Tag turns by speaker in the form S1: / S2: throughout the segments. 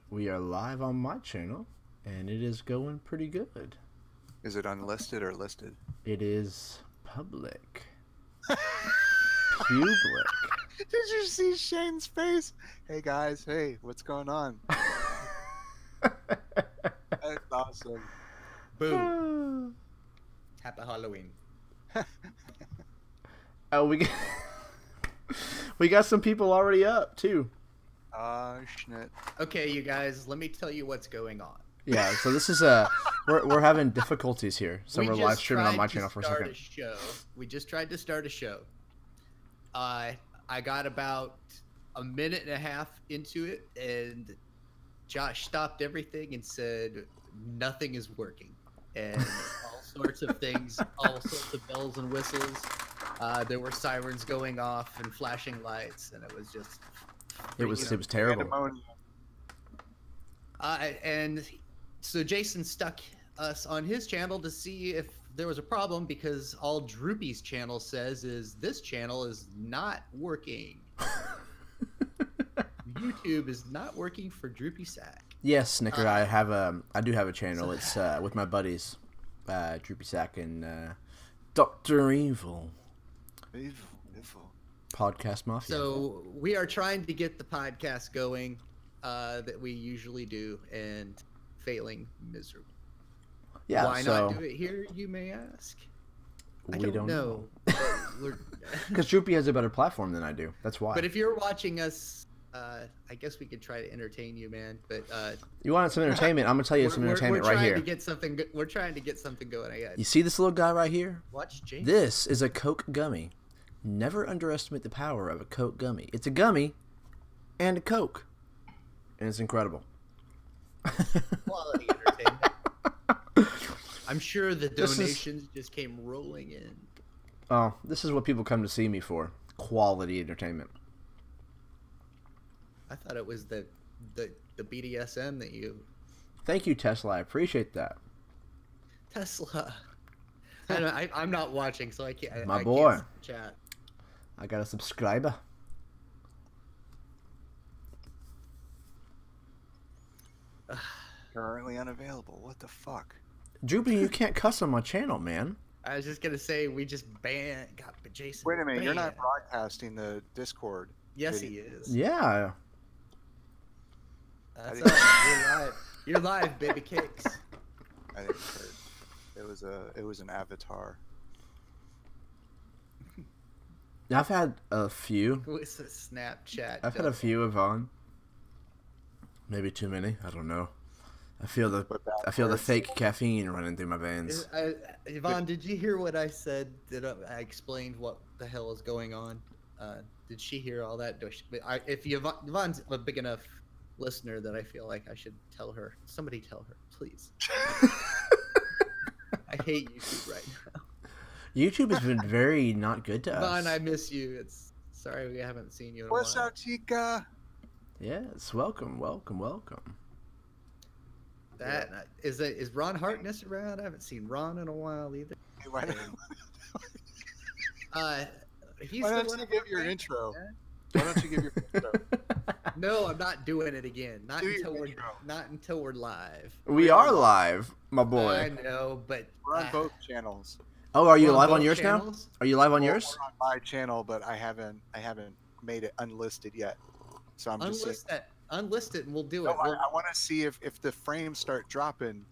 S1: We are live on my channel, and it is going pretty good.
S2: Is it unlisted or listed?
S1: It is public. Public.
S2: Did you see Shane's face? Hey guys, hey, what's going on? That's awesome.
S3: Boom. Happy Halloween.
S1: Oh, we got some people already up too.
S2: Schnit.
S3: Okay, you guys, let me tell you what's going on.
S1: Yeah, so this is we're having difficulties here. So we're live streaming on my channel for a second.
S3: We just tried to start a show. I got about a minute and a half into it, and Josh stopped everything and said nothing is working, and all sorts of things, all sorts of bells and whistles. There were sirens going off and flashing lights, and it was just
S1: it was terrible.
S3: And so Jason stuck us on his channel to see if there was a problem, because all Droopy's channel says is this channel is not working. YouTube is not working for Droopy Sack.
S1: Yes, Snicker, I do have a channel. It's with my buddies, Droopy Sack and Dr. Evil.
S2: Evil.
S1: Podcast Mafia.
S3: So we are trying to get the podcast going that we usually do, and failing miserably.
S1: Yeah,
S3: why not do it here, you may ask? I don't know.
S1: Because Droopy has a better platform than I do. That's why.
S3: But if you're watching us, I guess we could try to entertain you, man. But
S1: you want some entertainment? I'm gonna tell you some entertainment right here.
S3: We're trying to get something going.
S1: You see this little guy right here?
S3: Watch James.
S1: This is a Coke gummy. Never underestimate the power of a Coke gummy. It's a gummy and a Coke, and it's incredible.
S3: Quality entertainment. I'm sure the donations just came rolling in.
S1: Oh, this is what people come to see me for. Quality entertainment.
S3: I thought it was the BDSM that you...
S1: Thank you, Tesla. I appreciate that.
S3: Tesla. I'm not watching, so I can't.
S1: My boy.
S3: Can't chat.
S1: I got a subscriber.
S2: Currently unavailable. What the fuck?
S1: Droopy, you can't cuss on my channel, man.
S3: I was just gonna say we just got Jason.
S2: Wait a minute, you're not broadcasting the Discord.
S3: Yes,
S2: video.
S3: he is.
S1: Yeah.
S3: That's you're live. You're live, baby cakes.
S2: I didn't hear. It was an avatar.
S1: I've had a few.
S3: It's a Snapchat.
S1: I've had a few, Yvonne. Maybe too many. I don't know. I feel the fake caffeine running through my veins.
S3: Yvonne, did you hear what I said? Did I explained what the hell is going on? Did she hear all that? If Yvonne's a big enough listener that I feel like I should tell her. Somebody tell her, please. I hate YouTube right now.
S1: YouTube has been very not good to us.
S3: Yvonne, I miss you. Sorry we haven't seen you in a while.
S2: What's up, chica?
S1: Yes, welcome.
S3: Is Ron Hartness around? I haven't seen Ron in a while either.
S2: Hey, why don't you give your intro? Why don't you give your intro?
S3: No, I'm not doing it again. Not until we're live.
S1: We are live, my boy.
S3: I know, but
S2: we're on both channels.
S1: Oh, are you live on yours now? Are you live on yours?
S2: We're on my channel, but I haven't made it unlisted yet. So I'm just saying.
S3: Unlist it and we'll do it.
S2: I want to see if the frames start dropping.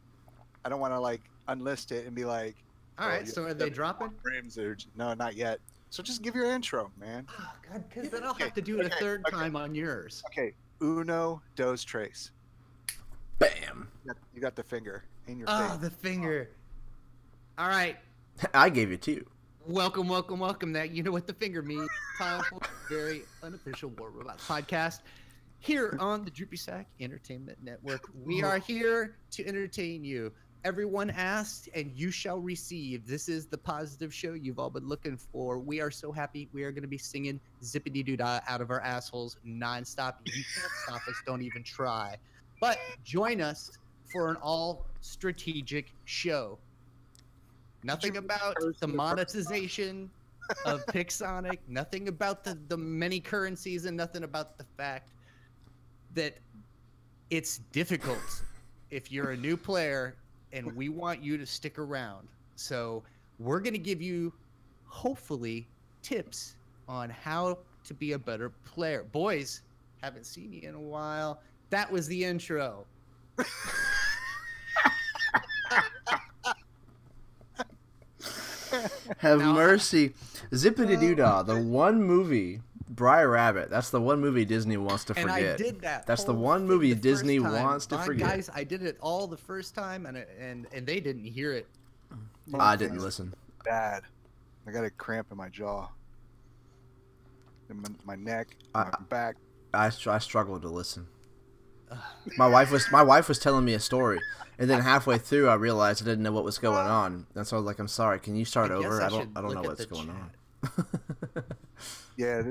S2: I don't want to like unlist it and be like,
S3: all right, so are they dropping?
S2: Frames are no, not yet. So just give your intro, man.
S3: Oh, God, because then I'll have to do it a third time on yours.
S2: Okay, uno, dos, tres.
S1: Bam.
S2: You got the finger in your face.
S3: Oh, the finger. All right.
S1: I gave you two.
S3: Welcome. That you know what the finger means. Time for very unofficial War Robots podcast. Here on the Droopy Sack Entertainment Network, we are here to entertain you. Everyone asked, and you shall receive. This is the positive show you've all been looking for. We are so happy. We are going to be singing zippity-doo-dah out of our assholes nonstop. You can't stop us. Don't even try. But join us for an all-strategic show. Nothing about the monetization of Pixonic. Nothing about the many currencies, and nothing about the fact that it's difficult if you're a new player, and we want you to stick around. So we're going to give you, hopefully, tips on how to be a better player. Boys, haven't seen you in a while. That was the intro.
S1: Have mercy. Zippity doo dah, the one movie, Briar Rabbit, that's the one movie Disney wants to forget.
S3: And I did that.
S1: That's the one movie Disney wants to forget.
S3: Guys, I did it all the first time, and they didn't hear it.
S1: I didn't listen.
S2: Bad. I got a cramp in my jaw. In my neck, my back.
S1: I struggled to listen. My wife was telling me a story, and then halfway through I realized I didn't know what was going on, and so I was like, "I'm sorry, can you start over? I don't know what's going on."
S2: Yeah,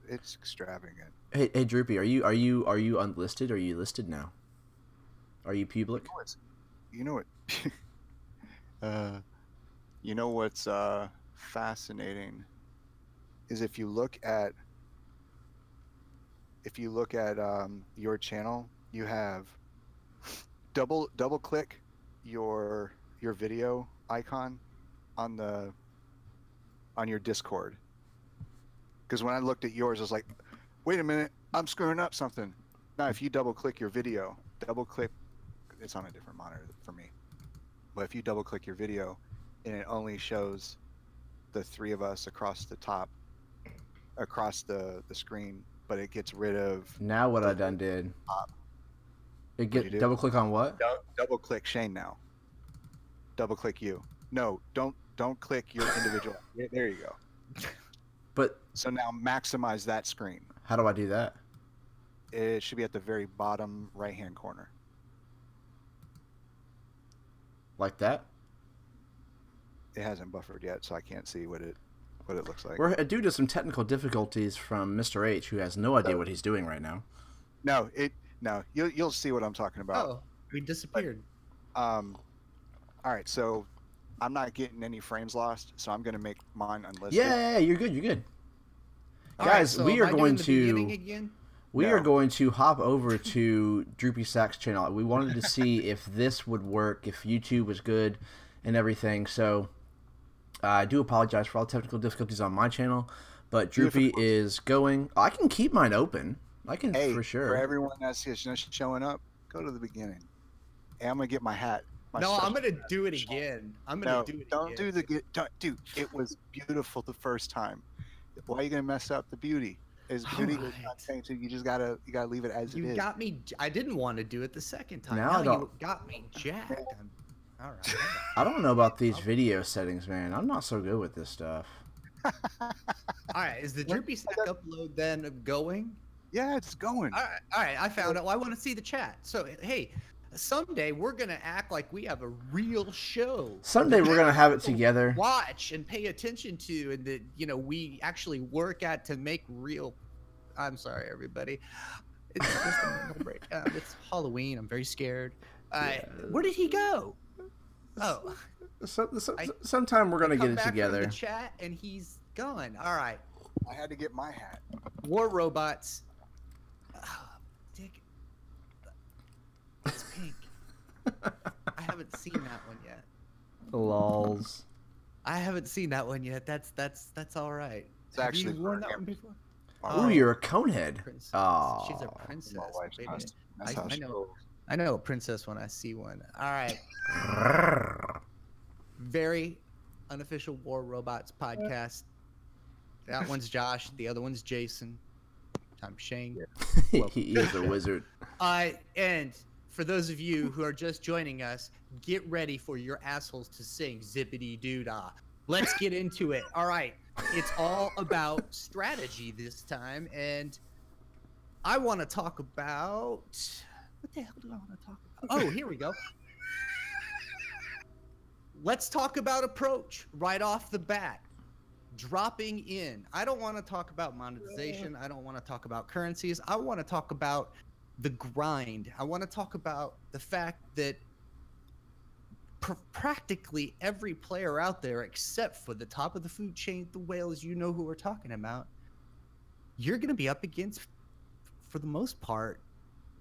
S2: it's extravagant.
S1: Hey, Droopy, are you unlisted? Or are you listed now? Are you public?
S2: You know what? You know what's fascinating is if you look at your channel, you have double click your video icon on your Discord. Because when I looked at yours, I was like, wait a minute, I'm screwing up something. Now, if you double click your video, it's on a different monitor for me. But if you double click your video, and it only shows the three of us across the screen, but it gets rid of.
S1: Now what I done did. It get double click on what?
S2: Double click Shane now. Double click you. No, don't click your individual. There you go.
S1: But
S2: so now maximize that screen.
S1: How do I do that?
S2: It should be at the very bottom right-hand corner.
S1: Like that?
S2: It hasn't buffered yet, so I can't see what it looks like.
S1: We're due to some technical difficulties from Mr. H, who has no idea what he's doing right now.
S2: No, you'll see what I'm talking about.
S3: Oh, we disappeared.
S2: All right, so I'm not getting any frames lost, so I'm gonna make mine unlisted.
S1: Yeah, you're good.
S3: All
S1: Guys,
S3: right, so
S1: we are going to hop over to Droopy Sacks channel. We wanted to see if this would work, if YouTube was good and everything. So I do apologize for all the technical difficulties on my channel, but Droopy is going. I can keep mine open. I can for sure.
S2: For everyone that's showing up, go to the beginning. Hey, I'm gonna get my hat.
S3: I'm gonna do it again.
S2: Dude, it was beautiful the first time. Why are you gonna mess up the beauty? Is beauty not saying so? You gotta leave it as it is.
S3: You got me. I didn't want to do it the second time.
S1: Now
S3: you got me jacked. All right.
S1: I don't know about these video settings, man. I'm not so good with this stuff.
S3: All right, is the Droopy Sack upload then going?
S2: Yeah, it's going.
S3: All right. I found it. Well, I want to see the chat. So, hey, someday we're gonna act like we have a real show.
S1: Someday we're gonna have it together.
S3: Watch and pay attention to, and that we actually work at to make real. I'm sorry, everybody. It's just a mental break. It's Halloween. I'm very scared. Where did he go? Oh,
S1: sometime we're gonna get it
S3: back
S1: together.
S3: From the chat, and he's gone. All right.
S2: I had to get my hat.
S3: War Robots. Dick. It's pink. I haven't seen that one yet.
S1: Lols.
S3: I haven't seen that one yet. That's all right.
S2: It's actually
S3: you worn that one before?
S1: Oh, you're a conehead.
S3: Oh, she's a princess. Baby.
S2: That's
S3: I know a princess when I see one. All right. Very unofficial War Robots podcast. That one's Josh. The other one's Jason. I'm Shane.
S1: He is a wizard.
S3: And for those of you who are just joining us, get ready for your assholes to sing zippity doo dah. Let's get into it. All right. It's all about strategy this time. And I want to talk about... What the hell do I want to talk about? Oh, here we go. Let's talk about approach right off the bat. Dropping in. I don't want to talk about monetization. I don't want to talk about currencies. I want to talk about the grind. I want to talk about the fact that practically every player out there, except for the top of the food chain, the whales, you know who we're talking about, you're going to be up against, for the most part,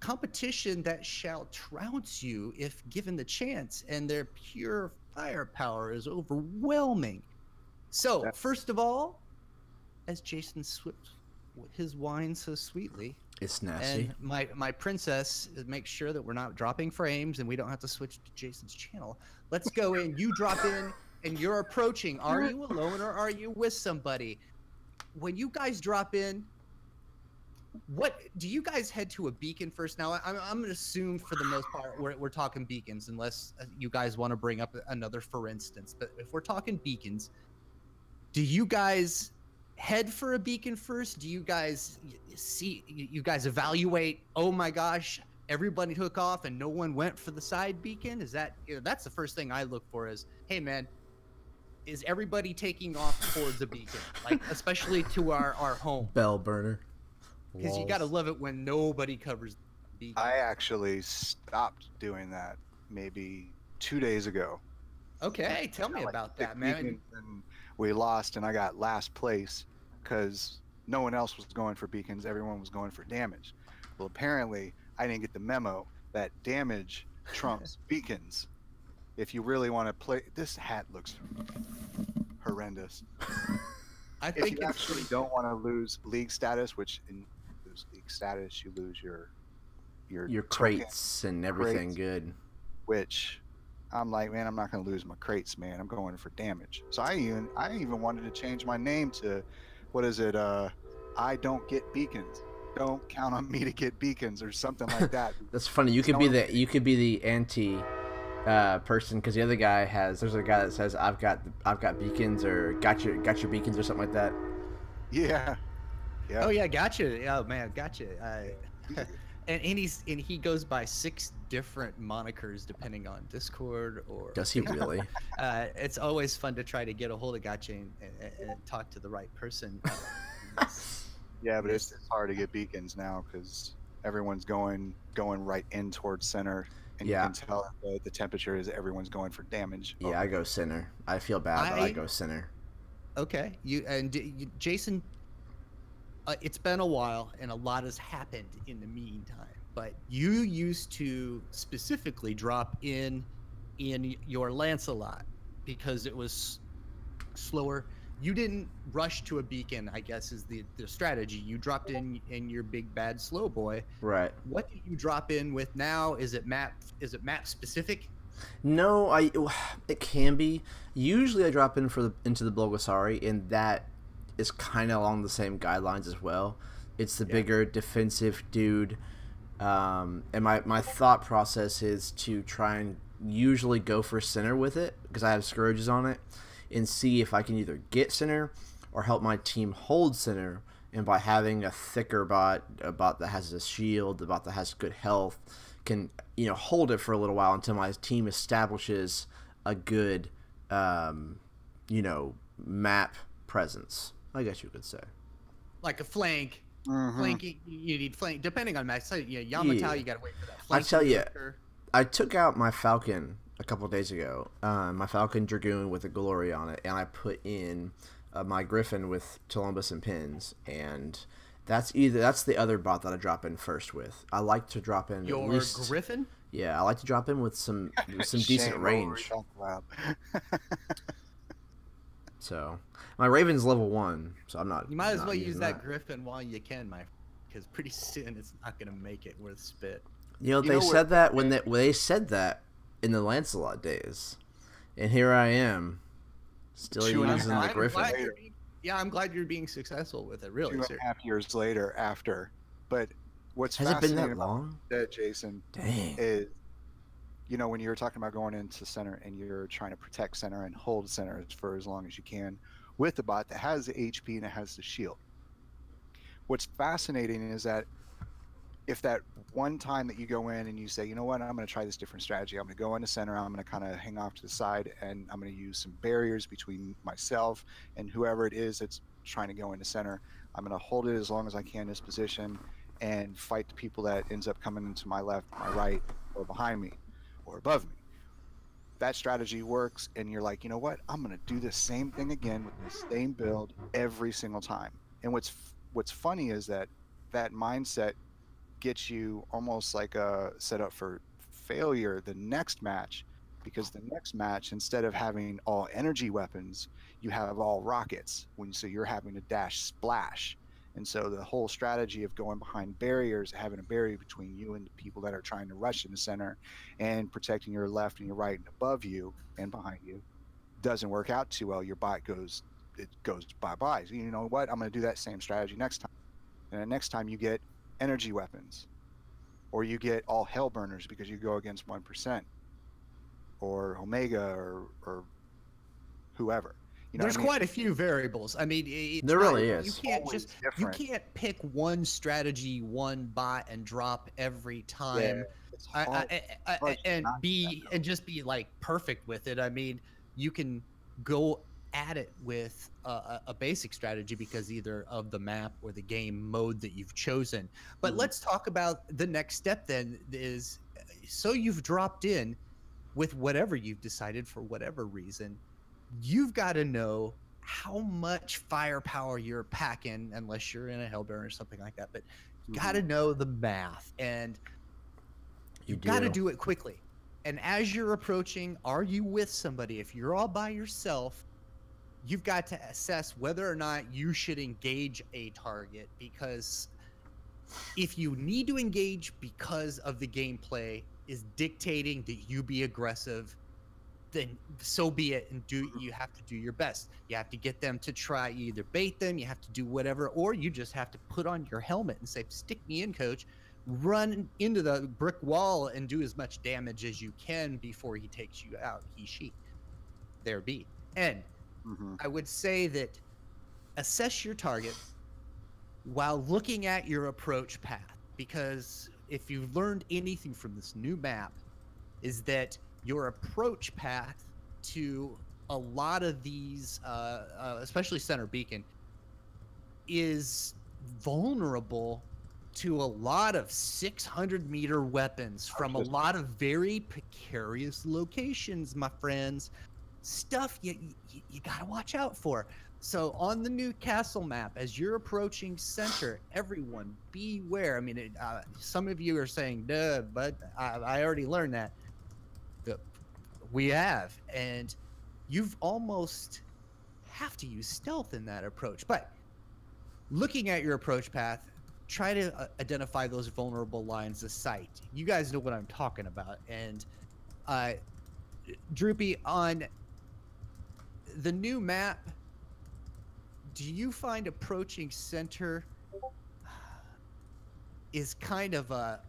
S3: competition that shall trounce you if given the chance, and their pure firepower is overwhelming. So, first of all, as Jason sips his wine so sweetly,
S1: it's nasty.
S3: And my princess makes sure that we're not dropping frames and we don't have to switch to Jason's channel. Let's go in. You drop in and you're approaching. Are you alone or are you with somebody? When you guys drop in, what do you guys head to a beacon first? Now, I'm going to assume for the most part we're talking beacons, unless you guys want to bring up another for instance. But if we're talking beacons, do you guys head for a beacon first? Do you guys evaluate, oh my gosh, everybody took off and no one went for the side beacon? Is that, that's the first thing I look for is, hey man, is everybody taking off towards a beacon? Like, especially to our home.
S1: Bell burner.
S3: Because you got to love it when nobody covers the beacon.
S2: I actually stopped doing that maybe 2 days ago.
S3: Okay, tell me about that, man.
S2: And we lost, and I got last place because no one else was going for beacons. Everyone was going for damage. Well, apparently, I didn't get the memo that damage trumps beacons. If you really want to play, this hat looks horrendous.
S3: I think
S2: if you actually don't want to lose league status, which in lose league status, you lose your
S1: crates and everything good.
S2: Which I'm like, man, I'm not going to lose my crates, man. I'm going for damage. So I even wanted to change my name to, what is it? I don't get beacons. Don't count on me to get beacons or something like that.
S1: That's funny. You could be the anti person, because the other guy there's a guy that says I've got beacons, or got your beacons or something like that.
S2: Yeah. Yeah.
S3: Oh yeah, gotcha. Oh man, gotcha. And he goes by 6 different monikers depending on Discord or.
S1: Does he really?
S3: It's always fun to try to get a hold of Gotcha and talk to the right person.
S2: Yeah, but it's hard to get beacons now because everyone's going right in towards center, and you can tell the temperature is everyone's going for damage.
S1: Yeah, I go center. I feel bad, but I go center.
S3: Okay, Jason. It's been a while, and a lot has happened in the meantime. But you used to specifically drop in your Lancelot because it was slower. You didn't rush to a beacon, I guess, is the strategy. You dropped in your big bad slow boy.
S1: Right.
S3: What do you drop in with now? Is it map specific?
S1: No, it can be. Usually I drop in into the Bulgasari, and that is kind of along the same guidelines as well. It's the bigger defensive dude, and my thought process is to try and usually go for center with it because I have Scourges on it, and see if I can either get center or help my team hold center. And by having a thicker bot, a bot that has a shield, a bot that has good health, can hold it for a little while until my team establishes a good map presence, I guess you could say.
S3: Like a flank.
S2: Mm-hmm.
S3: Flanking, you need flank. Depending on match, Yamato, you gotta wait for that.
S1: I tell you, I took out my Falcon a couple of days ago. My Falcon Dragoon with a Glory on it, and I put in my Griffin with Columbus and Pins, and that's the other bot that I drop in first with. I like to drop in
S3: your
S1: at least,
S3: Griffin.
S1: Yeah, I like to drop in with some decent range. So my Raven's level 1, so I'm not.
S3: You might as well use that Griffin while you can, because pretty soon it's not gonna make it worth spit.
S1: They said that when they said that in the Lancelot days, and here I am, still using the Griffin.
S3: I'm glad you're being successful with it. Really,
S2: 2.5 years later, after. But what's
S1: has it been that long?
S2: About that, Jason?
S1: Dang.
S2: Is when you were talking about going into center and you're trying to protect center and hold center for as long as you can with the bot that has the HP and it has the shield. What's fascinating is that if that one time that you go in and you say, you know what, I'm going to try this different strategy. I'm going to go into center. I'm going to kind of hang off to the side, and I'm going to use some barriers between myself and whoever it is that's trying to go into center. I'm going to hold it as long as I can in this position and fight the people that ends up coming into my left, my right, or behind me, or above me. That strategy works, and you're like, you know what, I'm going to do the same thing again with the same build every single time. And what's funny is that mindset gets you almost like a setup for failure the next match, because the next match, instead of having all energy weapons, you have all rockets. So you're having to dash splash. And so the whole strategy of going behind barriers, having a barrier between you and the people that are trying to rush in the center, and protecting your left and your right and above you and behind you, doesn't work out too well. Your bot goes bye-bye. So you know what? I'm going to do that same strategy next time. And then next time you get energy weapons, or you get all hell burners because you go against 1%, or Omega, or whoever. You know
S3: There's
S2: what I mean?
S3: quite a few variables. I mean,
S1: There really is.
S3: You can't pick one strategy, one bot, and drop every time.
S2: It's hard.
S3: And just be like perfect with it. I mean, you can go at it with a basic strategy because either of the map or the game mode that you've chosen. But let's talk about the next step then. Is so you've dropped in with whatever you've decided for whatever reason. You've got to know how much firepower you're packing, unless you're in a Hellburn or something like that. But you got to know the math, and you've got to do it quickly. And as you're approaching, are you with somebody? If you're all by yourself, you've got to assess whether or not you should engage a target, because if you need to engage because of the gameplay is dictating that you be aggressive, then so be it, and you have to do your best. You have to get them to try, you either bait them, you have to do whatever, or you just have to put on your helmet and say, stick me in, coach, run into the brick wall and do as much damage as you can before he takes you out, she. There be. And I would say that assess your target while looking at your approach path, because if you've learned anything from this new map, is that your approach path to a lot of these, especially Center Beacon, is vulnerable to a lot of 600-meter weapons from a lot of very precarious locations, my friends. Stuff you gotta watch out for. So on the new castle map, as you're approaching center, everyone beware. I mean, some of you are saying, duh, but I already learned that. We have, and you've almost have to use stealth in that approach. But looking at your approach path, try to identify those vulnerable lines of sight. You guys know what I'm talking about. And Droopy, on the new map, do you find approaching center is kind of a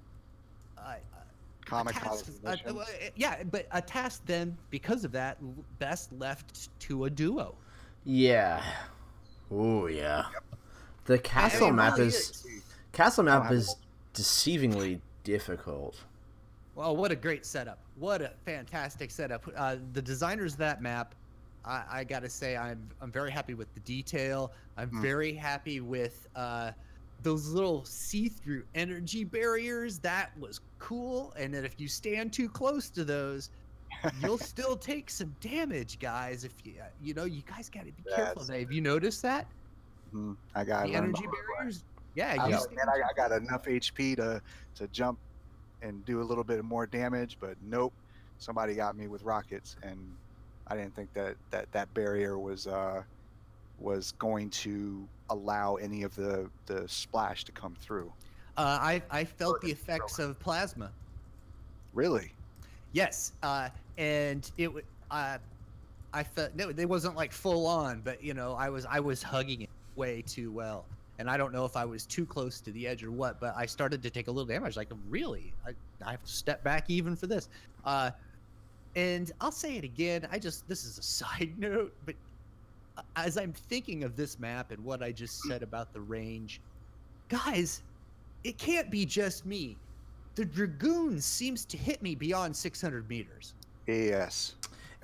S3: yeah, but a task then, because of that, best left to a duo?
S1: Yeah. Oh yeah. Yep. The castle map is deceivingly difficult.
S3: Well, what a great setup! What a fantastic setup! The designers of that map, I gotta say, I'm very happy with the detail. I'm very happy with those little see-through energy barriers. That was cool. And then if you stand too close to those, you'll still take some damage, guys. If you know, you guys got to be careful. Have you noticed that?
S2: I got
S3: the energy barriers. Yeah,
S2: I got enough HP to jump and do a little bit more damage, but nope, somebody got me with rockets, and I didn't think that barrier was going to allow any of the splash to come through.
S3: I felt the effects of plasma.
S2: Really?
S3: Yes, and it I felt no, it wasn't like full on, but you know, I was hugging it way too well, and I don't know if I was too close to the edge or what, but I started to take a little damage. Like, really, I have to step back even for this. And I'll say it again. This is a side note, but as I'm thinking of this map and what I just said about the range, guys, it can't be just me. The Dragoon seems to hit me beyond 600 meters.
S2: Yes.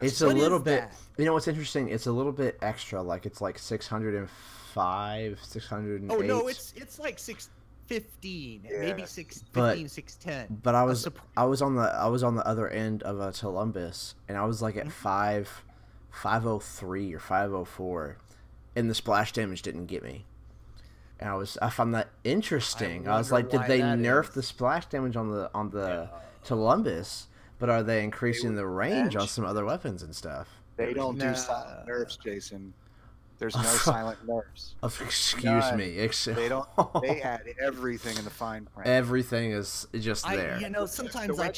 S1: It's a little bit, you know what's interesting? It's a little bit extra, like it's like 605, 608.
S3: Oh no, it's like 615, maybe 615, 610.
S1: But I was on the other end of a Columbus, and I was like at 503 or 504, and the splash damage didn't get me. And I found that interesting. I was
S3: wonder
S1: like, did
S3: why
S1: they
S3: that
S1: nerf
S3: is.
S1: the splash damage on the Columbus, but are they increasing
S2: would
S1: the range on
S2: bench.
S1: some other weapons and stuff?
S2: They don't do
S3: No.
S2: silent nerfs, Jason. There's no silent nerfs.
S1: Excuse
S2: None.
S1: me.
S2: They don't. They add everything in the fine print.
S1: Everything is just
S3: I
S1: there.
S3: you know sometimes
S2: The
S3: I
S2: website.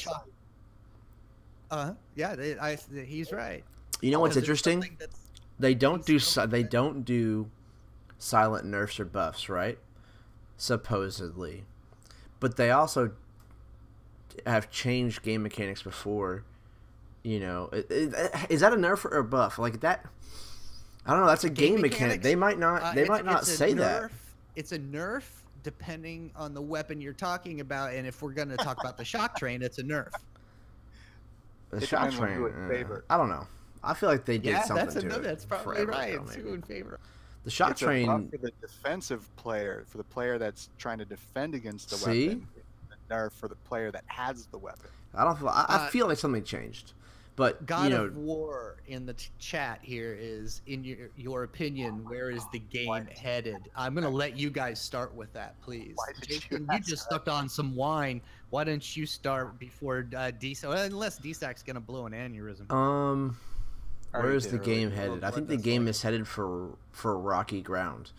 S3: chalk. Yeah, he's right.
S1: You know what's
S3: Because it's
S1: interesting?
S3: something that's-
S1: They don't do
S3: He's
S1: they don't do silent nerfs or buffs, right? Supposedly, but they also have changed game mechanics before. You know, is that a nerf or a buff? Like that? I don't know. That's a game mechanic.
S3: mechanics?
S1: They might not. They might not
S3: it's a
S1: say
S3: nerf.
S1: that.
S3: It's a nerf depending on the weapon you're talking about, and if we're going to talk about the shock train, it's a nerf.
S1: The
S2: It
S1: shot
S2: depends on who
S1: train.
S2: it favors.
S1: I don't know. I feel like they did
S3: Yeah,
S1: something
S3: that's
S1: to it.
S3: that's probably
S1: forever
S3: right.
S1: ago,
S3: It's
S1: maybe.
S3: who in favor.
S1: The shot
S2: It's a buff
S1: train.
S2: for the defensive player, for the player that's trying to defend against the
S1: See?
S2: weapon. The nerf for the player that has the weapon.
S1: I don't feel. I feel like something changed, but
S3: God
S1: you know,
S3: of War in the chat here is, in your opinion, where is the game headed? I'm gonna let you guys start with that, please.
S2: Why did you
S3: Jason, you
S2: ask
S3: just
S2: that?
S3: sucked on some wine. Why don't you start before unless DSAC's gonna blow an aneurysm?
S1: where is the
S2: did earlier.
S1: game headed? I
S3: What
S1: think the
S3: that's
S1: game
S3: like.
S1: is headed for rocky ground,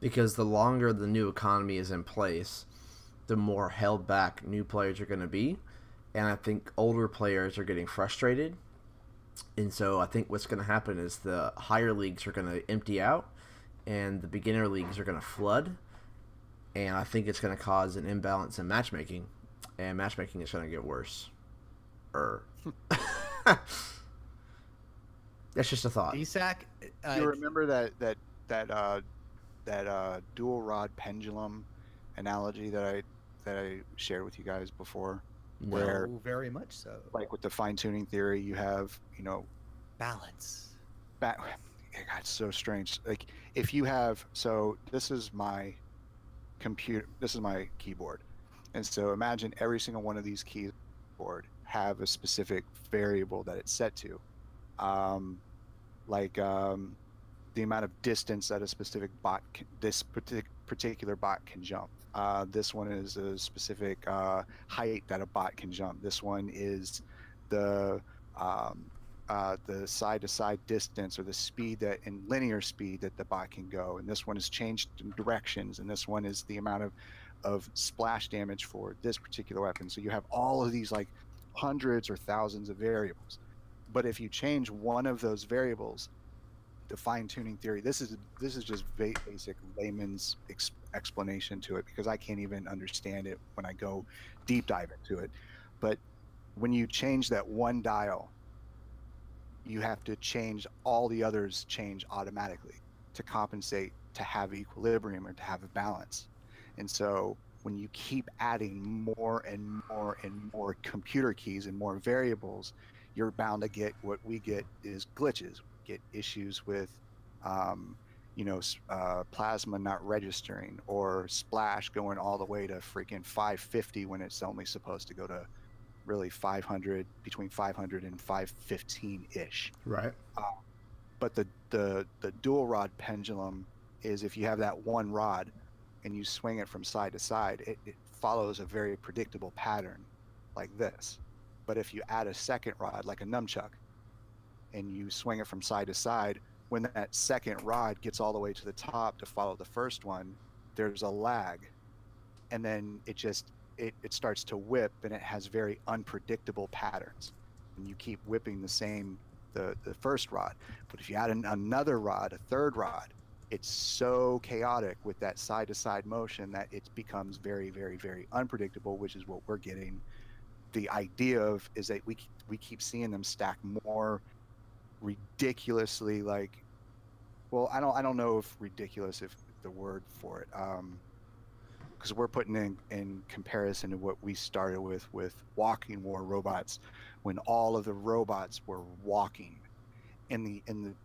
S1: because the longer the new economy is in place, the more held back new players are going to be, and I think older players are getting frustrated, and so I think what's going to happen is the higher leagues are going to empty out, and the beginner leagues are going to flood, and I think it's going to cause an imbalance in matchmaking, and matchmaking is going to get worse. That's just a thought.
S3: DSAC,
S2: You remember that dual rod pendulum analogy that I shared with you guys before, where
S3: very much so.
S2: like with the fine tuning theory, you have
S3: Balance.
S2: God, it's so strange. Like if you have, so this is my computer, this is my keyboard, and so imagine every single one of these keyboard have a specific variable that it's set to, the amount of distance that a specific bot, this particular bot can jump. This one is a specific height that a bot can jump. This one is the side-to-side distance, or the speed that in linear speed that the bot can go. And this one is changed directions, and this one is the amount of splash damage for this particular weapon. So you have all of these like hundreds or thousands of variables. But if you change one of those variables, the fine-tuning theory, this is just basic layman's explanation to it, because I can't even understand it when I go deep dive into it. But when you change that one dial, you have to change all the others change automatically to compensate, to have equilibrium, or to have a balance. And so when you keep adding more and more and more computer keys and more variables, you're bound to get what we get is glitches. We get issues with plasma not registering, or splash going all the way to freaking 550 when it's only supposed to go to really 500, between 500 and 515 ish.
S1: Right.
S2: But the dual rod pendulum is, if you have that one rod and you swing it from side to side, it follows a very predictable pattern like this. But if you add a second rod, like a nunchuck, and you swing it from side to side, when that second rod gets all the way to the top to follow the first one, there's a lag, and then it starts to whip, and it has very unpredictable patterns, and you keep whipping the first rod. But if you add another rod, a third rod, it's so chaotic with that side to side motion that it becomes very, very, very unpredictable, which is what we're getting. The idea of is that we keep seeing them stack more ridiculously, like, well, I don't know if ridiculous if the word for it, because we're putting in comparison to what we started with walking war robots, when all of the robots were walking, and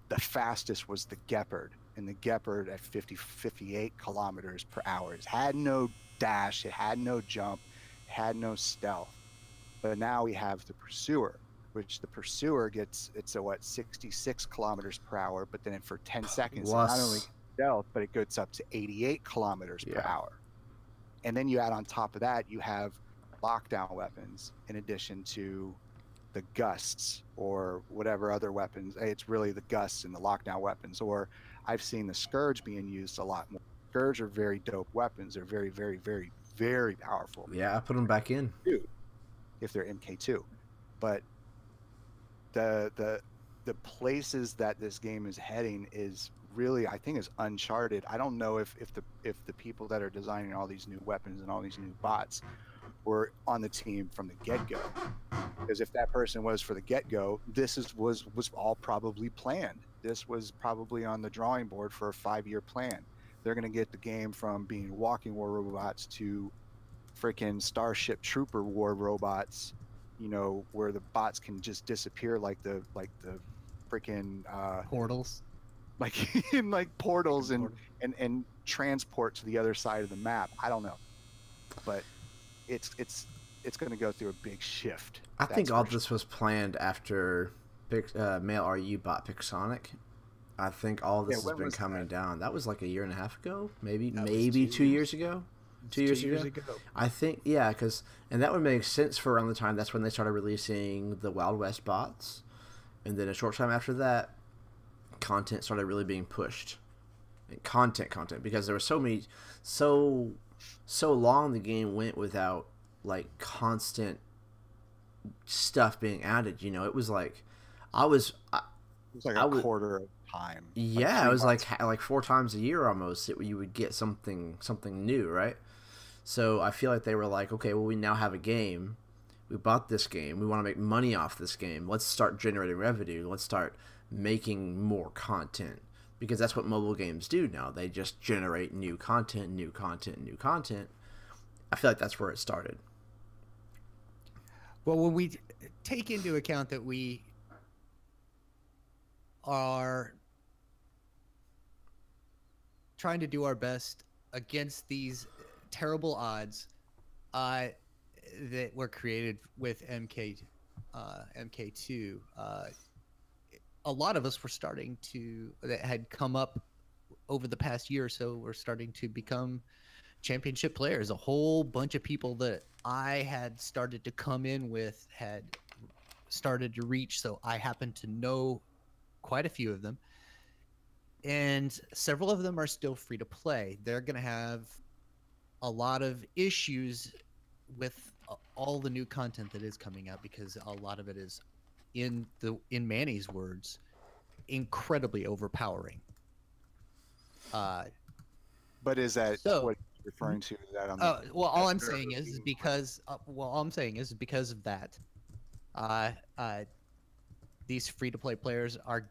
S2: the fastest was the Gepard, and the Gepard at 58 kilometers per hour. It had no dash, it had no jump, it had no stealth. But now we have the Pursuer, which the Pursuer gets, it's 66 kilometers per hour, but then for 10 seconds,
S1: Plus,
S2: not only stealth, but it goes up to 88 kilometers per hour. And then you add on top of that, you have lockdown weapons in addition to the gusts or whatever other weapons. It's really the gusts and the lockdown weapons. Or I've seen the Scourge being used a lot more. Scourge are very dope weapons. They're very, very, very, very powerful.
S1: Yeah, I put them back in.
S2: If they're MK2. But the places that this game is heading is really, I think, is uncharted. I don't know if the people that are designing all these new weapons and all these new bots were on the team from the get-go. Because if that person was for the get-go, this was all probably planned. This was probably on the drawing board for a 5-year plan. They're going to get the game from being walking war robots to freaking Starship Trooper war robots, you know, where the bots can just disappear like the freaking
S3: portals,
S2: like in like portals and transport to the other side of the map. I don't know, but it's going to go through a big shift.
S1: I think all this was planned after Male RU bought Pixonic. I think all this has been coming down. That was like a year and a half ago, maybe 2 years ago. 2 years ago. I think, yeah, and that would make sense for around the time. That's when they started releasing the Wild West bots, and then a short time after that, content started really being pushed. And content, because there were so long the game went without like constant stuff being added. You know, it was like it was like
S2: a quarter of time.
S1: Yeah, like it was like 4 times a year almost. You would get something new, right? So I feel like they were like, okay, well, we now have a game. We bought this game. We want to make money off this game. Let's start generating revenue. Let's start making more content, because that's what mobile games do now. They just generate new content. I feel like that's where it started.
S3: Well, when we take into account that we are trying to do our best against these terrible odds that were created with MK2, a lot of us were starting to, that had come up over the past year or so, were starting to become championship players. A whole bunch of people that I had started to come in with had started to reach, so I happen to know quite a few of them, and several of them are still free to play. They're going to have a lot of issues with all the new content that is coming out, because a lot of it is, in Manny's words, incredibly overpowering.
S2: But is that what you're referring to? That on the
S3: well, all I'm saying is because of that, these free-to-play players are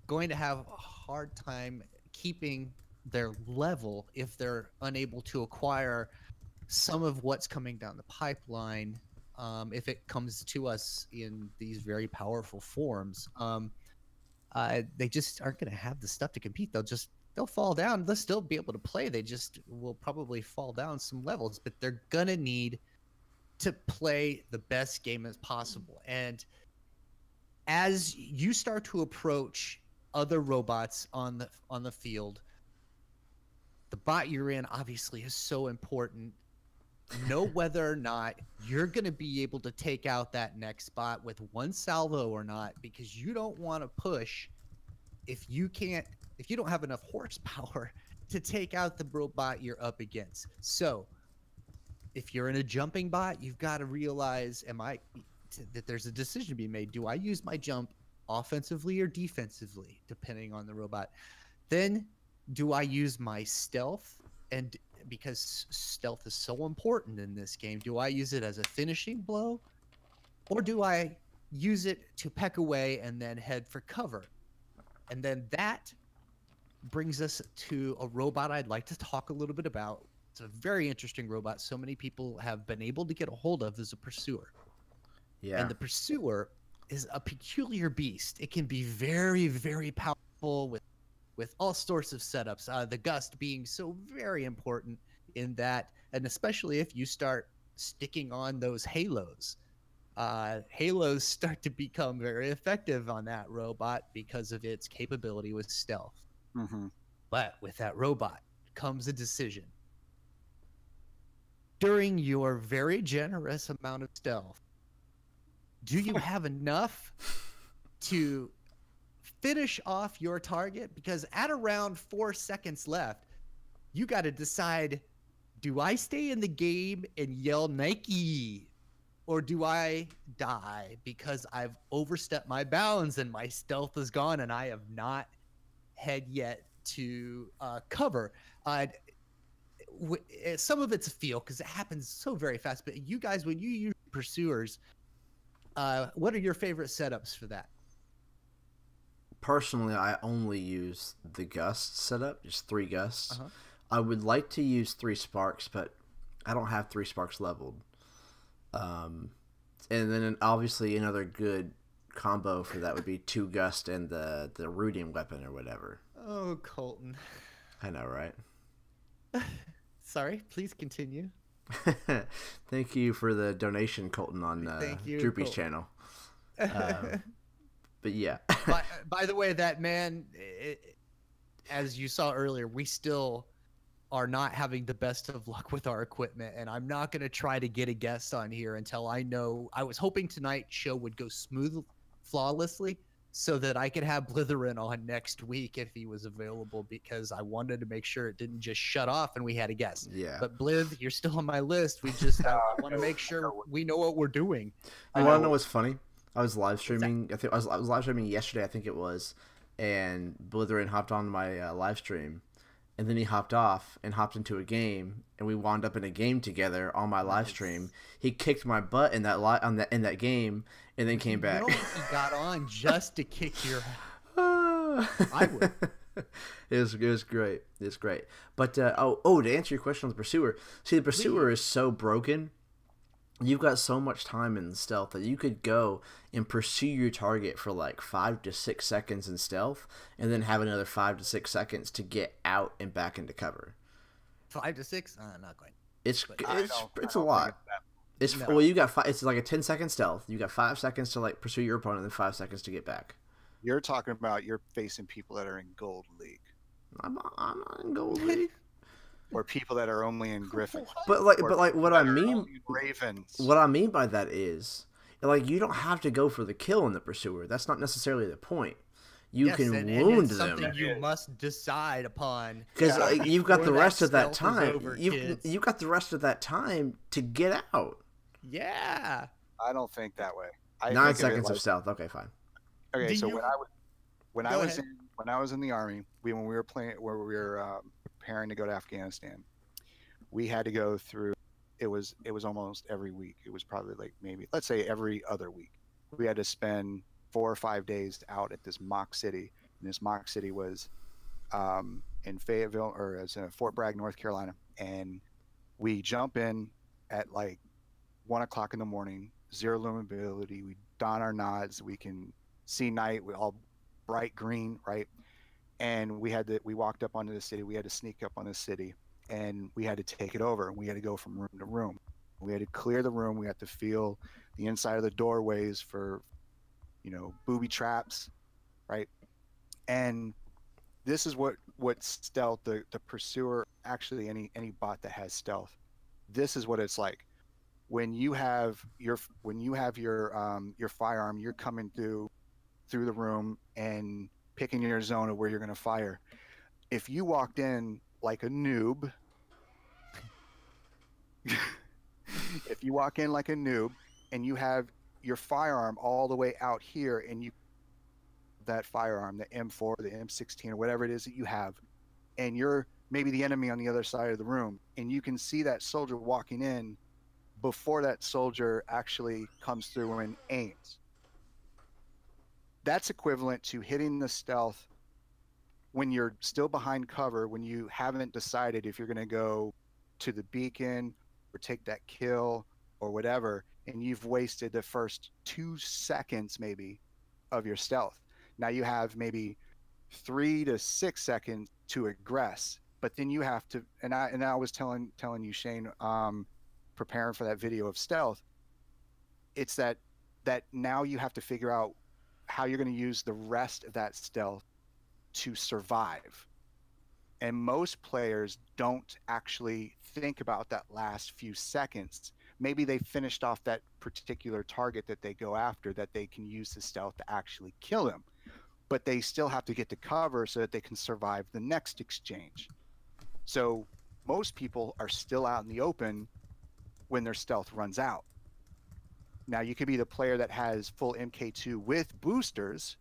S3: going to have a hard time keeping their level if they're unable to acquire some of what's coming down the pipeline, if it comes to us in these very powerful forms. They just aren't going to have the stuff to compete. They'll fall down. They'll still be able to play. They just will probably fall down some levels, but they're going to need to play the best game as possible. And as you start to approach other robots on the field, the bot you're in obviously is so important. Know whether or not you're going to be able to take out that next bot with one salvo or not, because you don't want to push if you don't have enough horsepower to take out the robot you're up against. So if you're in a jumping bot, you've got to realize that there's a decision to be made. Do I use my jump offensively or defensively, depending on the robot? Then do I use my stealth? And because stealth is so important in this game, do I use it as a finishing blow, or do I use it to peck away and then head for cover? And then that brings us to a robot I'd like to talk a little bit about. It's a very interesting robot. So many people have been able to get a hold of as a pursuer. Yeah. And the pursuer is a peculiar beast. It can be very, very powerful with all sorts of setups. The gust being so very important in that, and especially if you start sticking on those halos. Halos start to become very effective on that robot because of its capability with stealth.
S2: Mm-hmm.
S3: But with that robot comes a decision. During your very generous amount of stealth, do you have enough to finish off your target? Because at around 4 seconds left, you got to decide, do I stay in the game and yell Nike, or do I die because I've overstepped my bounds and my stealth is gone and I have not had yet to cover? Some of it's a feel because it happens so very fast. But you guys, when you use pursuers, what are your favorite setups for that?
S1: Personally, I only use the gust setup, just 3 gusts.
S3: Uh-huh.
S1: I would like to use 3 sparks, but I don't have 3 sparks leveled. And then obviously another good combo for that would be 2 gust and the rooting weapon or whatever.
S3: Oh, Colton.
S1: I know, right?
S3: Sorry, please continue.
S1: Thank you for the donation, Colton, on Droopy's channel. But yeah.
S3: by the way, that man, as you saw earlier, we still are not having the best of luck with our equipment, and I'm not going to try to get a guest on here until I know. I was hoping tonight's show would go flawlessly, so that I could have Blitherin on next week if he was available, because I wanted to make sure it didn't just shut off and we had a guest.
S1: Yeah.
S3: But Blith, you're still on my list. We just I want to make sure we know what we're doing.
S1: I want to know what's funny. I was live streaming. I think I was live streaming yesterday. I think it was, and Blitherin hopped on my live stream, and then he hopped off and hopped into a game, and we wound up in a game together on my live stream. He kicked my butt in that game, and then came back.
S3: You know, he got on just to kick your ass. I would.
S1: It was great. It's great. But to answer your question on the pursuer, see, the pursuer is so broken. You've got so much time in stealth that you could go and pursue your target for like 5 to 6 seconds in stealth, and then have another 5 to 6 seconds to get out and back into cover.
S3: 5 to 6? Not quite.
S1: It's a lot. Well, you got 5. It's like a 10-second stealth. You got 5 seconds to like pursue your opponent, and then 5 seconds to get back.
S2: You're talking about you're facing people that are in Gold League.
S1: I'm not in Gold League.
S2: Or people that are only in Griffin.
S1: But what I mean,
S2: Ravens.
S1: What I mean by that is, like, you don't have to go for the kill in the pursuer. That's not necessarily the point. You can wound them.
S3: Something you must decide upon,
S1: because you've got the rest of that time. You've got the rest of that time to get out.
S3: Yeah.
S2: I don't think that way.
S1: 9 seconds of stealth. Okay, fine.
S2: Okay, so when I was in the army, when we were preparing to go to Afghanistan, we had to go through. It was almost every week. It was probably like maybe, let's say, every other week. We had to spend 4 or 5 days out at this mock city. And this mock city was in Fayetteville, or it's in Fort Bragg, North Carolina. And we jump in at like 1 o'clock in the morning, 0 illuminability. We don our nods. We can see night. We all bright green, right? And we walked up onto the city. We had to sneak up on the city, and we had to take it over. And we had to go from room to room. We had to clear the room. We had to feel the inside of the doorways for, booby traps, right? And this is what stealth, the pursuer, actually any bot that has stealth, this is what it's like. When you have your firearm, you're coming through the room and picking your zone of where you're going to fire. If you walked in like a noob, and you have your firearm all the way out here, and that firearm, the M4, the M16, or whatever it is that you have, and you're maybe the enemy on the other side of the room, and you can see that soldier walking in before that soldier actually comes through and aims. That's equivalent to hitting the stealth when you're still behind cover, when you haven't decided if you're going to go to the beacon or take that kill or whatever, and you've wasted the first 2 seconds maybe of your stealth. Now you have maybe 3 to 6 seconds to aggress, but then you have to, and I was telling you, Shane, preparing for that video of stealth, it's that now you have to figure out how you're going to use the rest of that stealth to survive. And most players don't actually think about that last few seconds. Maybe they finished off that particular target that they go after, that they can use the stealth to actually kill him. But they still have to get to cover so that they can survive the next exchange. So most people are still out in the open when their stealth runs out. Now, you could be the player that has full MK2 with boosters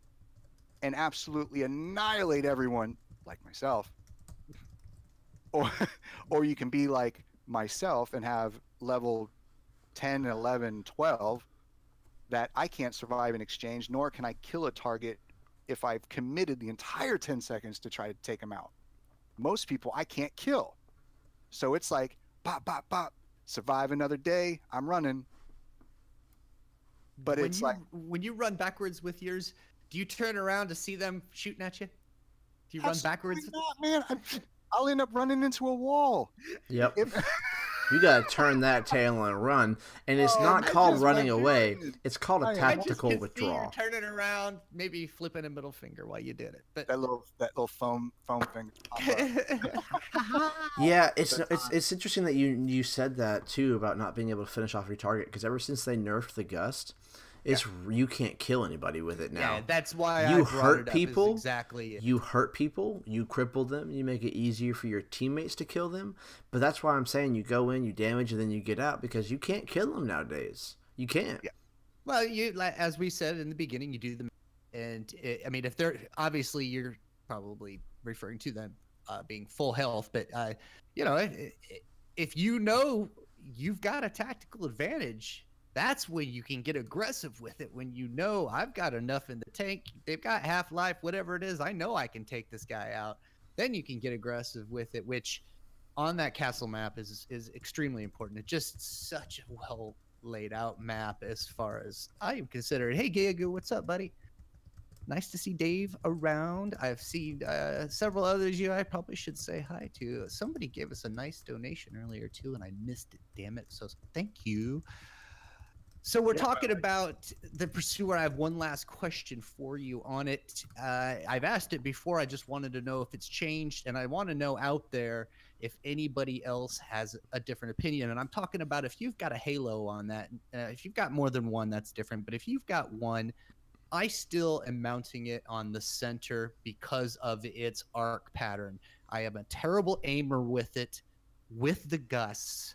S2: and absolutely annihilate everyone, like myself. Or you can be like myself and have level 10, 11, 12 that I can't survive an exchange, nor can I kill a target if I've committed the entire 10 seconds to try to take them out. Most people I can't kill. So it's like, pop, pop, pop, survive another day, I'm running. But it's like,
S3: when you run backwards with yours, do you turn around to see them shooting at you? Do you run backwards?
S2: Not, man. I'll end up running into a wall.
S1: Yep. You gotta turn that tail and run, and it's not called running away. It's called a tactical withdrawal.
S3: Turning around, maybe flipping a middle finger while you did it. But
S2: that little foam finger.
S1: Yeah, it's interesting that you said that too about not being able to finish off your target, because ever since they nerfed the gust, you can't kill anybody with it now.
S3: Yeah, that's why
S1: you
S3: I brought
S1: hurt
S3: it up,
S1: people.
S3: Exactly.
S1: You hurt people. You cripple them. You make it easier for your teammates to kill them. But that's why I'm saying you go in, you damage, and then you get out, because you can't kill them nowadays. You can't.
S2: Yeah.
S3: Well, as we said in the beginning, you do them, and I mean, if they're obviously you're probably referring to them being full health, but if you know you've got a tactical advantage, that's when you can get aggressive with it. When you know I've got enough in the tank, they've got half-life, whatever it is, I know I can take this guy out. Then you can get aggressive with it, which on that castle map is extremely important. It's just such a well laid out map as far as I am considered. Hey, Giga, what's up, buddy? Nice to see Dave around. I've seen several others I probably should say hi to. Somebody gave us a nice donation earlier too, and I missed it. Damn it. So thank you. So we're talking about the Pursuer. I have one last question for you on it. I've asked it before. I just wanted to know if it's changed, and I want to know out there if anybody else has a different opinion. And I'm talking about if you've got a halo on that. If you've got more than one, that's different. But if you've got one, I still am mounting it on the center because of its arc pattern. I am a terrible aimer with it, with the gusts.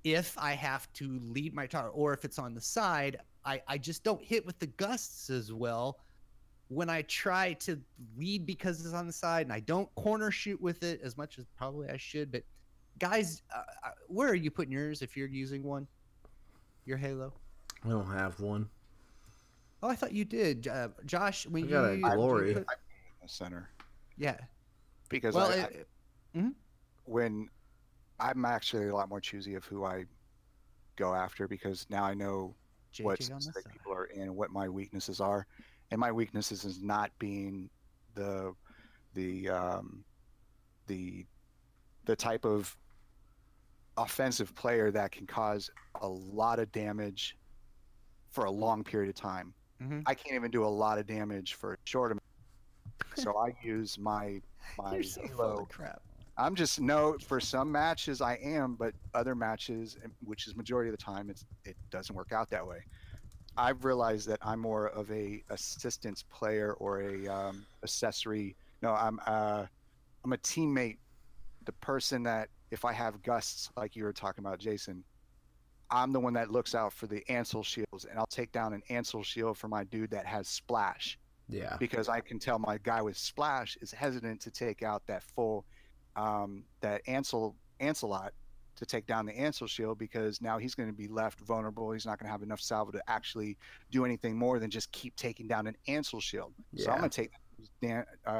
S3: If I have to lead my target, or if it's on the side, I just don't hit with the gusts as well when I try to lead because it's on the side, and I don't corner shoot with it as much as probably I should. But guys, where are you putting yours if you're using one? Your Halo?
S1: I don't have one.
S3: Oh, I thought you did. Josh, when
S1: I got a glory.
S2: I'm in the center.
S3: Yeah.
S2: Because when I'm actually a lot more choosy of who I go after, because now I know what specific people are in and what my weaknesses are. And my weaknesses is not being the type of offensive player that can cause a lot of damage for a long period of time.
S3: Mm-hmm.
S2: I can't even do a lot of damage for a short amount. So I use my
S3: You're so
S2: Halo.
S3: full of crap.
S2: I'm just for some matches I am, but other matches, which is majority of the time, it doesn't work out that way. I've realized that I'm more of a assistance player or a accessory. No, I'm a teammate. The person that if I have gusts like you were talking about, Jason, I'm the one that looks out for the Ansel shields, and I'll take down an Ansel shield for my dude that has splash.
S1: Yeah.
S2: Because I can tell my guy with splash is hesitant to take out that full that Ancelot to take down the Ansel shield, because now he's going to be left vulnerable. He's not going to have enough salvo to actually do anything more than just keep taking down an Ansel shield.
S1: Yeah.
S2: So I'm going to take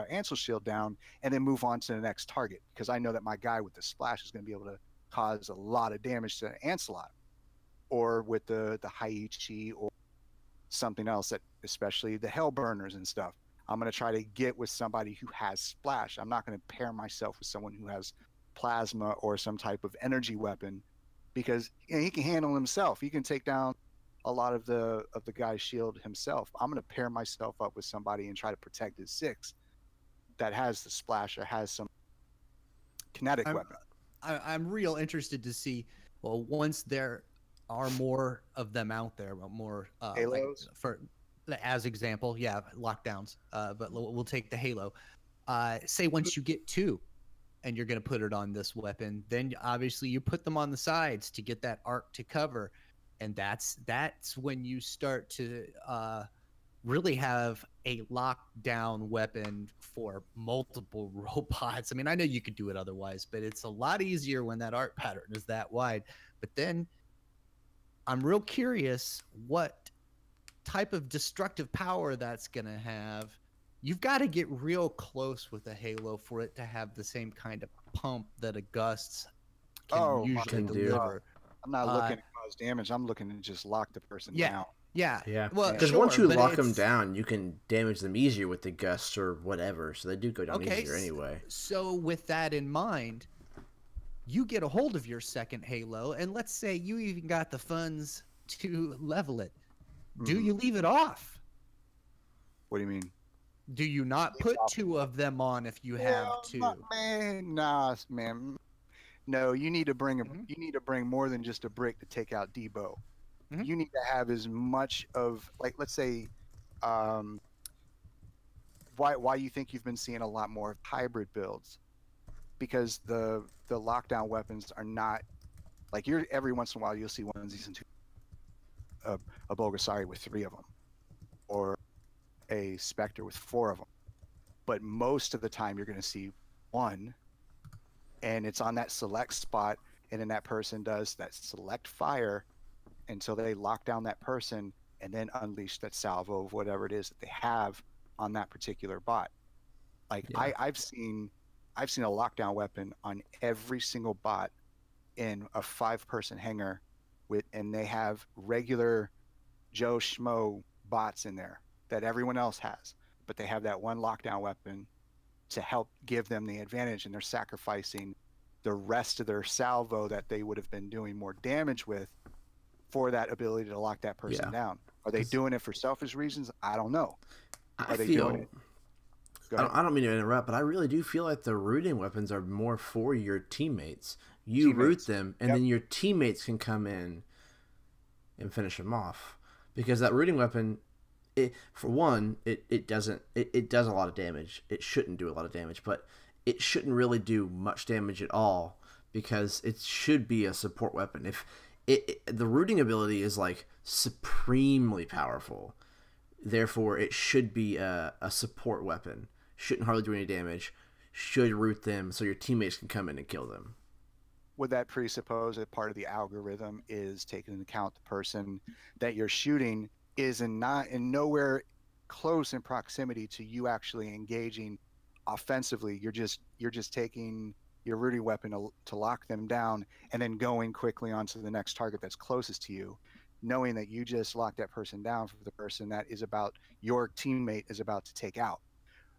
S2: Ansel shield down and then move on to the next target, because I know that my guy with the splash is going to be able to cause a lot of damage to Ancelot, or with the Haiichi or something else, that especially the Hellburners and stuff. I'm going to try to get with somebody who has splash. I'm not going to pair myself with someone who has plasma or some type of energy weapon, because he can handle himself. He can take down a lot of the guy's shield himself. I'm going to pair myself up with somebody and try to protect his 6 that has the splash or has some kinetic weapon.
S3: I'm real interested to see. Well, once there are more of them out there, more
S2: Halos?
S3: as example, yeah, lockdowns. But we'll take the Halo. Say once you get 2, and you're going to put it on this weapon, then obviously you put them on the sides to get that arc to cover, and that's when you start to really have a lockdown weapon for multiple robots. I mean, I know you could do it otherwise, but it's a lot easier when that arc pattern is that wide. But then I'm real curious what type of destructive power that's going to have. You've got to get real close with a Halo for it to have the same kind of pump that a Gust can usually deliver.
S2: I'm not looking to cause damage. I'm looking to just lock the person down.
S1: Yeah.
S3: Well,
S1: because once you lock them down, you can damage them easier with the Gusts or whatever. So they do go down easier anyway.
S3: So with that in mind, you get a hold of your second Halo, and let's say you even got the funds to level it. Do you leave it off?
S2: What do you mean?
S3: Do you not put 2 of them on if you have 2?
S2: Man. No, you need to bring you need to bring more than just a brick to take out Debo. You need to have as much of, like, let's say, why you think you've been seeing a lot more of hybrid builds, because the lockdown weapons are not like, every once in a while you'll see onesies and a Bulgasari with 3 of them, or a Spectre with 4 of them, but most of the time you're going to see 1, and it's on that select spot, and then that person does that select fire until they lock down that person, and then unleash that salvo of whatever it is that they have on that particular bot. Like, I've seen a lockdown weapon on every single bot in a 5-person hangar and they have regular Joe Schmo bots in there that everyone else has, but they have that one lockdown weapon to help give them the advantage, and they're sacrificing the rest of their salvo that they would have been doing more damage with for that ability to lock that person down. Are they doing it for selfish reasons? I don't know. Are they doing it?
S1: I don't mean to interrupt, but I really do feel like the rooting weapons are more for your teammates. You root them, and then your teammates can come in and finish them off. Because that rooting weapon, it does a lot of damage. It shouldn't do a lot of damage, but it shouldn't really do much damage at all, because it should be a support weapon. If the rooting ability is like supremely powerful, therefore it should be a support weapon. Shouldn't hardly do any damage. Should root them so your teammates can come in and kill them.
S2: Would that presuppose that part of the algorithm is taking into account the person that you're shooting is nowhere close in proximity to you actually engaging offensively? You're just taking your rooting weapon to lock them down, and then going quickly onto the next target that's closest to you, knowing that you just locked that person down for the person that your teammate is about to take out.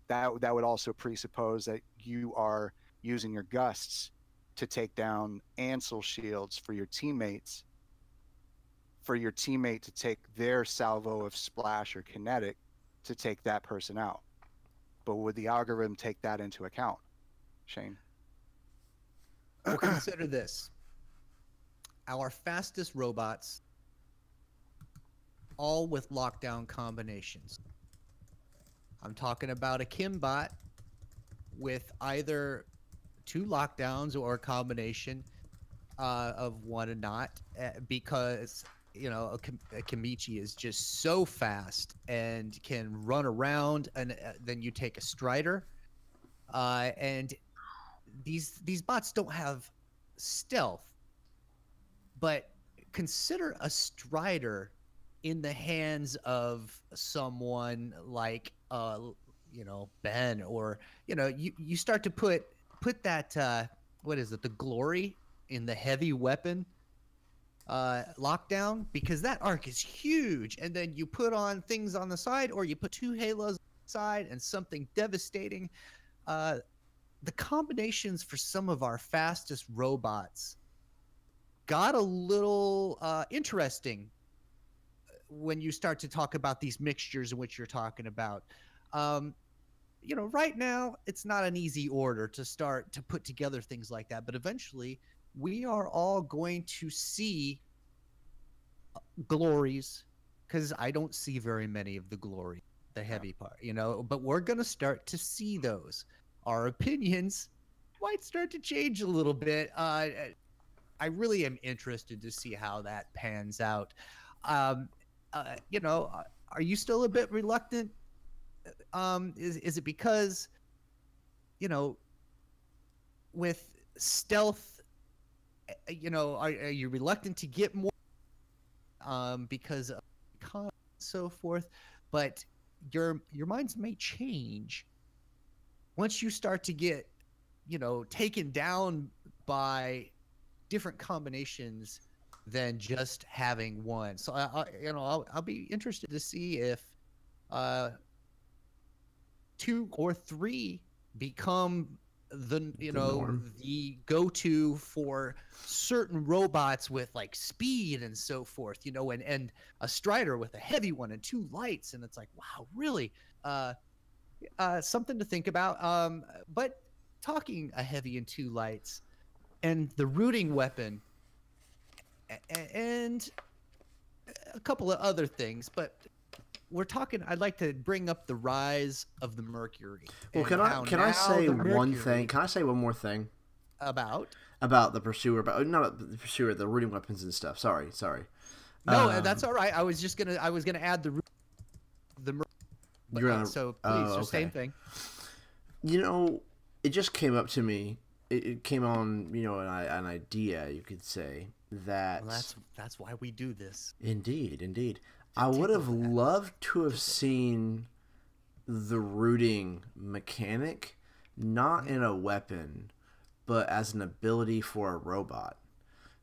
S2: That would also presuppose that you are using your Gusts to take down Ansel shields for your teammates, for your teammate to take their salvo of splash or kinetic to take that person out. But would the algorithm take that into account, Shane?
S3: Well, consider this. Our fastest robots, all with lockdown combinations. I'm talking about a Kimbot with either 2 lockdowns or a combination of 1 and not, because a Kamichi is just so fast and can run around, and then you take a Strider, and these bots don't have stealth, but consider a Strider in the hands of someone like Ben, or you start to put that what is it, the glory in the heavy weapon lockdown, because that arc is huge, and then you put on things on the side, or you put 2 halos on the side and something devastating. The combinations for some of our fastest robots got a little interesting when you start to talk about these mixtures in which you're talking about. right now it's not an easy order to start to put together things like that, but eventually we are all going to see glories, because I don't see very many of the glory, the heavy part, but we're going to start to see those. Our opinions might start to change a little bit. I really am interested to see how that pans out. Are you still a bit reluctant? Is it because, with stealth, are you reluctant to get more because of con and so forth? But your minds may change once you start to get, taken down by different combinations than just having one. So I'll be interested to see if 2 or 3 become the the go-to for certain robots with like speed and so forth, and a strider with a heavy one and 2 lights, and it's like, wow, really something to think about. But talking a heavy and 2 lights and the rooting weapon and a couple of other things, but I'd like to bring up the rise of the Mercury.
S1: Well, can I say one thing? Can I say one more thing
S3: about
S1: the pursuer? But not the pursuer, the rooting weapons and stuff. Sorry.
S3: No, that's all right. I was gonna add the so please,
S1: okay.
S3: Same thing.
S1: It just came up to me. It came on, an idea, you could say, that...
S3: Well, that's why we do this.
S1: Indeed. I would have loved to have seen the rooting mechanic, not in a weapon, but as an ability for a robot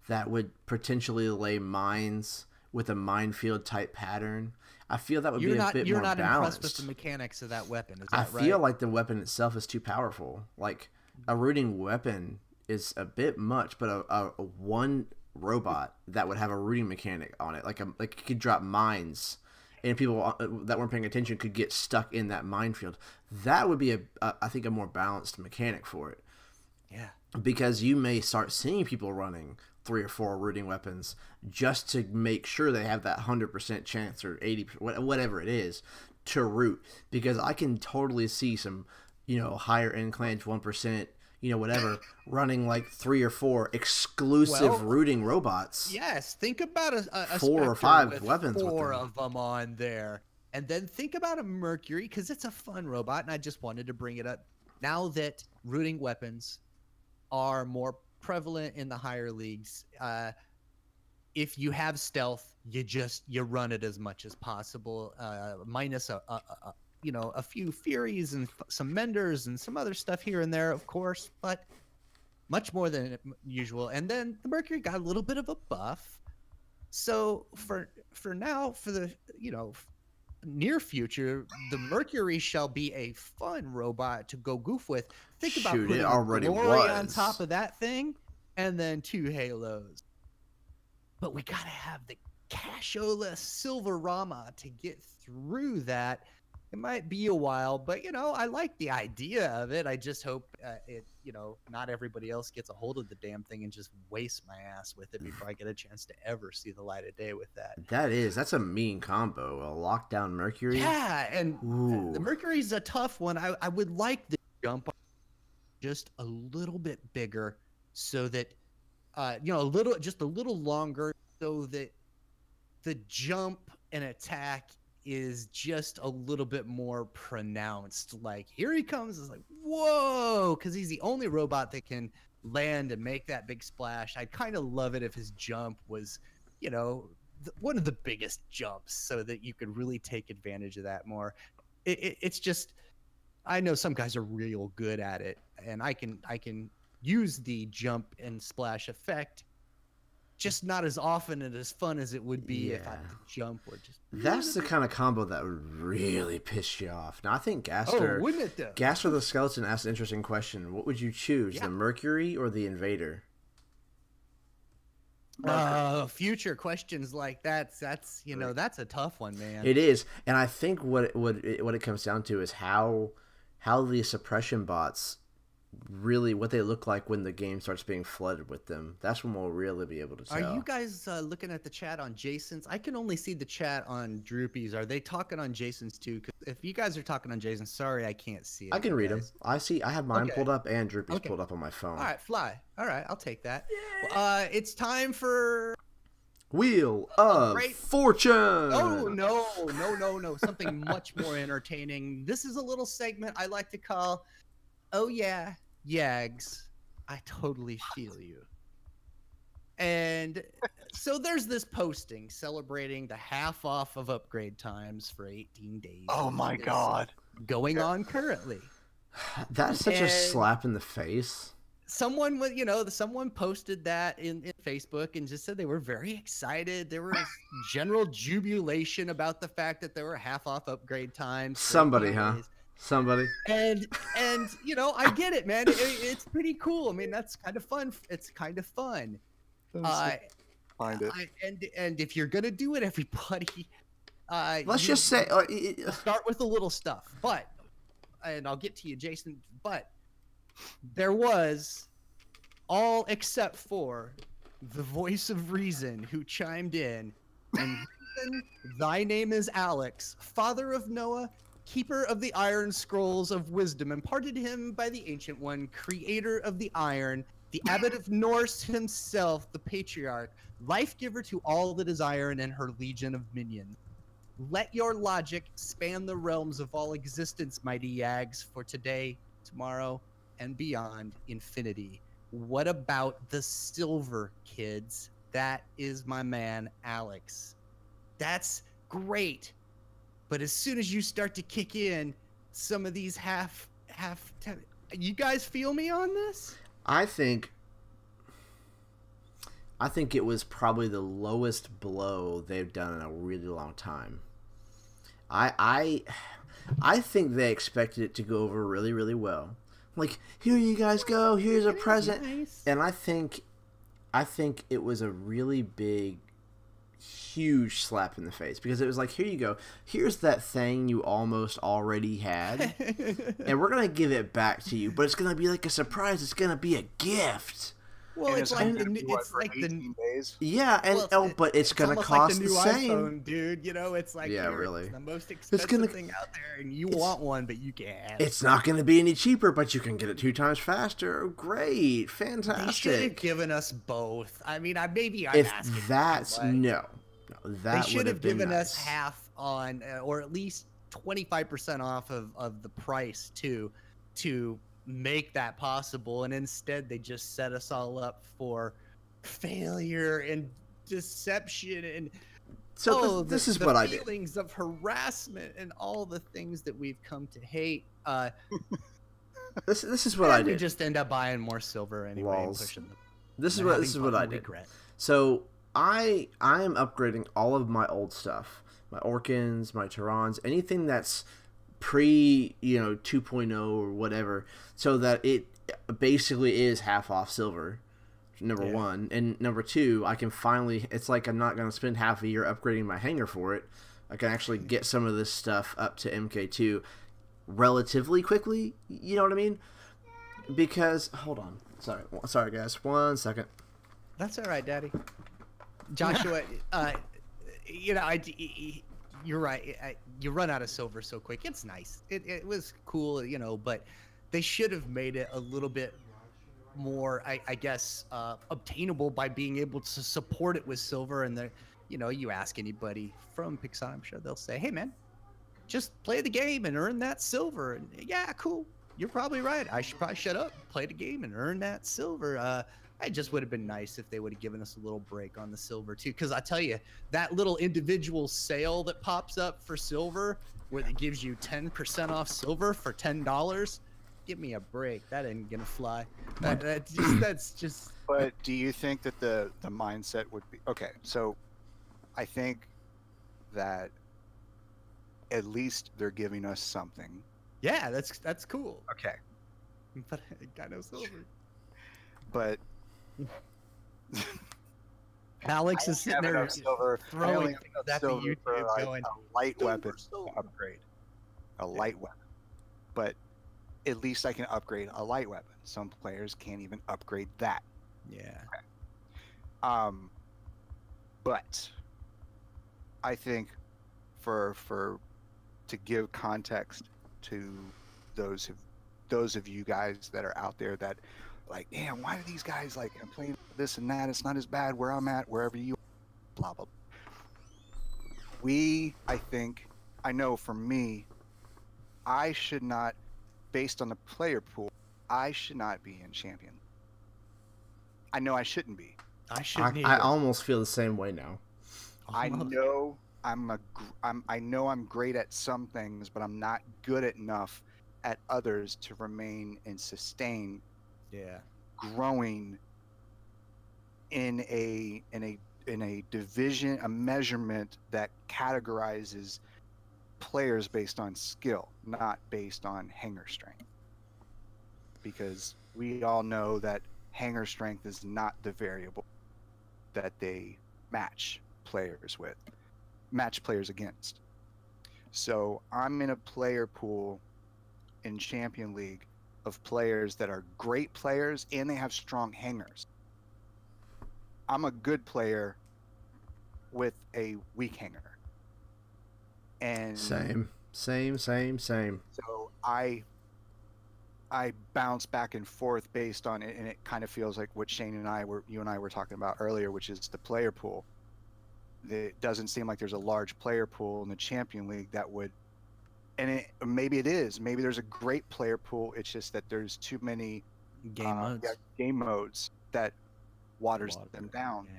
S1: that would potentially lay mines with a minefield type pattern. I feel that would be a bit more balanced.
S3: You're not impressed with the mechanics of that weapon, is that right?
S1: I feel like the weapon itself is too powerful. Like, a rooting weapon is a bit much, but a one robot that would have a rooting mechanic on it, like it could drop mines, and people that weren't paying attention could get stuck in that minefield. That would be I think a more balanced mechanic for it.
S3: Yeah, because
S1: you may start seeing people running 3 or 4 rooting weapons just to make sure they have that 100% chance or 80%, whatever it is, to root. Because I can totally see some, higher end clans, 1%, whatever, running like 3 or 4 exclusive rooting robots.
S3: Yes, think about a
S1: 4 or 5 weapons
S3: 4 of them on there. And then think about a Mercury, because it's a fun robot, and I just wanted to bring it up. Now that rooting weapons are more prevalent in the higher leagues, if you have stealth, you run it as much as possible, minus a few Furies and some Menders and some other stuff here and there, of course, but much more than usual. And then the Mercury got a little bit of a buff. So for now, for the near future, the Mercury shall be a fun robot to go goof with. Think about putting
S1: it already
S3: glory on top of that thing, and then 2 halos. But we gotta have the cashola Silverama to get through that. It might be a while, but I like the idea of it. I just hope not everybody else gets a hold of the damn thing and just wastes my ass with it before I get a chance to ever see the light of day with that.
S1: That's a mean combo. A lockdown Mercury.
S3: Yeah, and the Mercury's a tough one. I would like the jump just a little bit bigger, so that a little longer, so that the jump and attack is just a little bit more pronounced. Like, here he comes, it's like, whoa, because he's the only robot that can land and make that big splash. I'd kind of love it if his jump was, one of the biggest jumps, so that you could really take advantage of that more. It's just, I know some guys are real good at it, and I can use the jump and splash effect, just not as often and as fun as it would be if I could jump or just...
S1: That's the kind of combo that would really piss you off. Now, I think Gaster...
S3: Oh, wouldn't it though?
S1: Gaster the Skeleton asked an interesting question. What would you choose, the Mercury or the Invader?
S3: Future questions like that's that's a tough one, man.
S1: It is, and I think what it comes down to is how how the suppression bots really what they look like when the game starts being flooded with them. That's when we'll really be able to tell.
S3: Are you guys looking at the chat on Jason's? I can only see the chat on Droopy's. Are they talking on Jason's too? Because if you guys are talking on Jason's, sorry, I can't see it.
S1: I can read them. I have mine pulled up and Droopy's
S3: Okay.
S1: pulled up on my phone.
S3: All right, fly. All right, I'll take that. It's time for
S1: Wheel of Fortune.
S3: Oh, no. Something much more entertaining. This is a little segment I like to call, Oh Yeah, Yags, I Totally Feel You. And so there's this posting celebrating the half off of upgrade times for 18 days.
S2: Oh my God.
S3: Going on currently.
S1: That's such a slap in the face.
S3: Someone someone posted that in Facebook and just said they were very excited. There was general jubilation about the fact that there were half off upgrade times.
S1: Somebody.
S3: And I get it, man. It's pretty cool. I mean, that's kind of fun. It's kind of fun.
S2: Find it.
S3: And if you're gonna do it, everybody,
S1: let's just say
S3: start with the little stuff. And I'll get to you, Jason. But there was, all except for the voice of reason, who chimed in, and thy name is Alex, father of Noah, keeper of the iron scrolls of wisdom, imparted him by the Ancient One, creator of the iron, the abbot of Norse himself, the patriarch, life giver to all that is iron and her legion of minions. Let your logic span the realms of all existence, mighty Yags, for today, tomorrow, and beyond infinity. What about the silver, kids? That is my man, Alex. That's great. But as soon as you start to kick in some of these you guys feel me on this?
S1: I think it was probably the lowest blow they've done in a really long time. I think they expected it to go over really, really well. Like, here you guys go, here's a present. Nice. And I think it was a really big, huge slap in the face, because it was like, here you go, here's that thing you almost already had, and we're gonna give it back to you, but it's gonna be like a surprise. It's gonna be a gift.
S3: Well, it's like the
S2: days.
S1: Yeah, and but it's gonna cost
S3: like the
S1: same,
S3: iPhone, dude. It's like,
S1: really,
S3: it's the most expensive thing out there, and you want one, but you can't.
S1: It's not gonna be any cheaper, but you can get it 2 times faster. Great, fantastic. They
S3: should have given us both. I mean, I'm asking.
S1: They
S3: should have given us half on, or at least 25% off of the price to make that possible, and instead they just set us all up for failure and deception and
S1: this is what I did.
S3: Feelings of harassment and all the things that we've come to hate.
S1: This is what I did.
S3: We just end up buying more silver anyway. And pushing them.
S1: This is what I did.
S3: Regret.
S1: So I am upgrading all of my old stuff, my Orkans, my Terrans, anything that's pre 2.0 or whatever, so that it basically is half off silver, number one. And number two, I can finally, it's like I'm not going to spend half a year upgrading my hangar for it. I can actually get some of this stuff up to MK2 relatively quickly, you know what I mean? Because, hold on, sorry guys, 1 second.
S3: That's all right, Daddy. Joshua, you're right. You run out of silver so quick. It's nice. It was cool, but they should have made it a little bit more, I guess, obtainable by being able to support it with silver. And you ask anybody from Pixar, I'm sure they'll say, hey, man, just play the game and earn that silver. And yeah, cool. You're probably right. I should probably shut up, play the game, and earn that silver. It just would have been nice if they would have given us a little break on the silver too, because I tell you, that little individual sale that pops up for silver, where it gives you 10% off silver for $10, give me a break. That ain't gonna fly. That's just.
S2: But do you think that the mindset would be okay? So, I think that at least they're giving us something.
S3: Yeah, that's cool.
S2: Okay.
S3: But I got no silver.
S2: But.
S3: Alex is sitting there throwing things at the YouTube
S2: going, a light weapon upgrade. A light weapon. But at least I can upgrade a light weapon. Some players can't even upgrade that.
S3: Yeah.
S2: But I think for to give context to those of you guys that are out there that like, damn, why do these guys like complain this and that? It's not as bad where I'm at, wherever you are, blah blah. I know for me, I should not, based on the player pool, I should not be in champion. I know I shouldn't be.
S3: I shouldn't
S1: I
S3: either.
S1: almost feel the same way now.
S2: I know I know I'm great at some things, but I'm not good at enough at others to remain and sustain
S3: Yeah.
S2: growing in a division, a measurement that categorizes players based on skill, not based on hanger strength. Because we all know that hanger strength is not the variable that they match players against. So I'm in a player pool in Champion League of players that are great players and they have strong hangers. I'm a good player with a weak hanger. And
S1: Same.
S2: so I bounce back and forth based on it, and it kind of feels like what you and I were talking about earlier, which is the player pool. It doesn't seem like there's a large player pool in the Champion League that would, and maybe it is. Maybe there's a great player pool. It's just that there's too many game modes that waters them down.
S3: Yeah.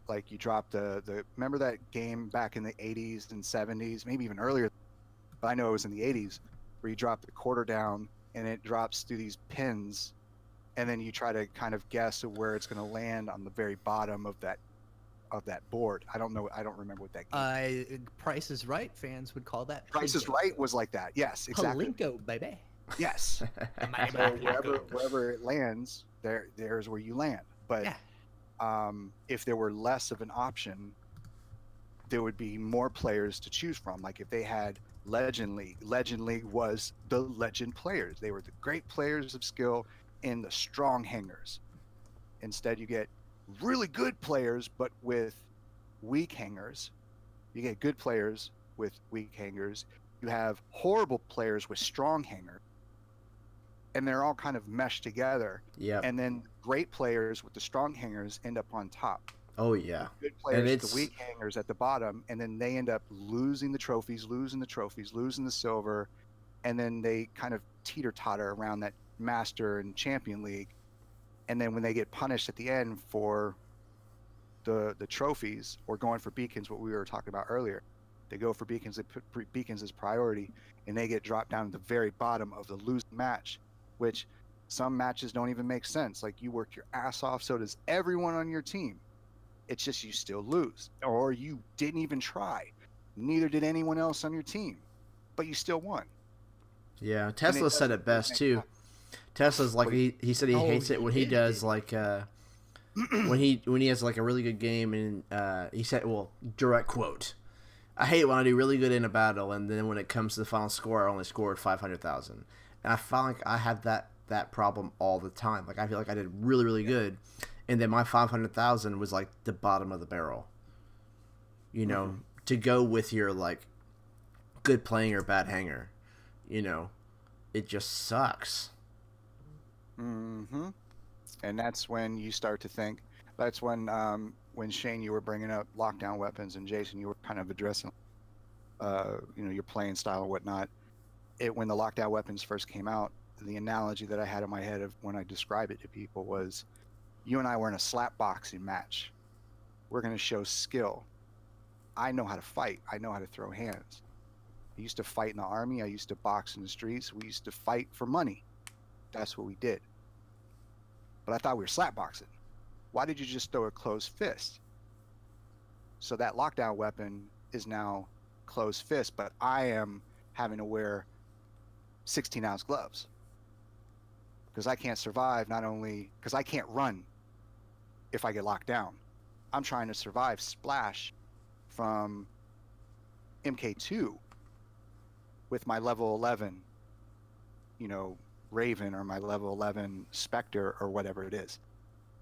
S2: Like you dropped the remember that game back in the 80s and 70s, maybe even earlier, but I know it was in the 80s, where you drop the quarter down and it drops through these pins, and then you try to kind of guess where it's going to land on the very bottom of that board. I don't remember what that game.
S3: Price is Right fans would call that.
S2: Price is Right was like that. Yes, exactly.
S3: Palinko, baby.
S2: Yes. So wherever it lands, there's where you land. But
S3: Yeah.
S2: If there were less of an option, there would be more players to choose from. Like if they had Legend League was the legend players. They were the great players of skill and the strong hangers. Instead, you get really good players, but with weak hangers. You get good players with weak hangers. You have horrible players with strong hangers. And they're all kind of meshed together.
S1: Yeah.
S2: And then great players with the strong hangers end up on top.
S1: Oh yeah.
S2: Good players with the weak hangers at the bottom, and then they end up losing the trophies, losing the silver, and then they kind of teeter-totter around that Master and Champion League. And then when they get punished at the end for the trophies or going for beacons, what we were talking about earlier, they go for beacons, they put beacons as priority, and they get dropped down to the very bottom of the losing match, which some matches don't even make sense. Like you work your ass off, so does everyone on your team. It's just you still lose, or you didn't even try. Neither did anyone else on your team, but you still won.
S1: Yeah, Tesla said it best too. Tesla's like he said he hates it when he does like when he has like a really good game, and he said, well, direct quote, I hate when I do really good in a battle and then when it comes to the final score I only scored 500,000. And I found like I have that problem all the time. Like I feel like I did really good, and then my 500,000 was like the bottom of the barrel. You know, to go with your like good playing or bad hanger, you know, it just sucks.
S2: Mm-hmm. And that's when you start to think. That's when Shane, you were bringing up lockdown weapons, and Jason, you were kind of addressing, your playing style and whatnot. When the lockdown weapons first came out, the analogy that I had in my head of when I describe it to people was, you and I were in a slap boxing match. We're going to show skill. I know how to fight. I know how to throw hands. I used to fight in the army. I used to box in the streets. We used to fight for money. That's what we did. But I thought we were slap boxing. Why did you just throw a closed fist? So that lockdown weapon is now closed fist, but I am having to wear 16-ounce gloves because I can't survive, not only because I can't run if I get locked down. I'm trying to survive splash from MK2 with my level 11 Raven or my level 11 Spectre or whatever it is.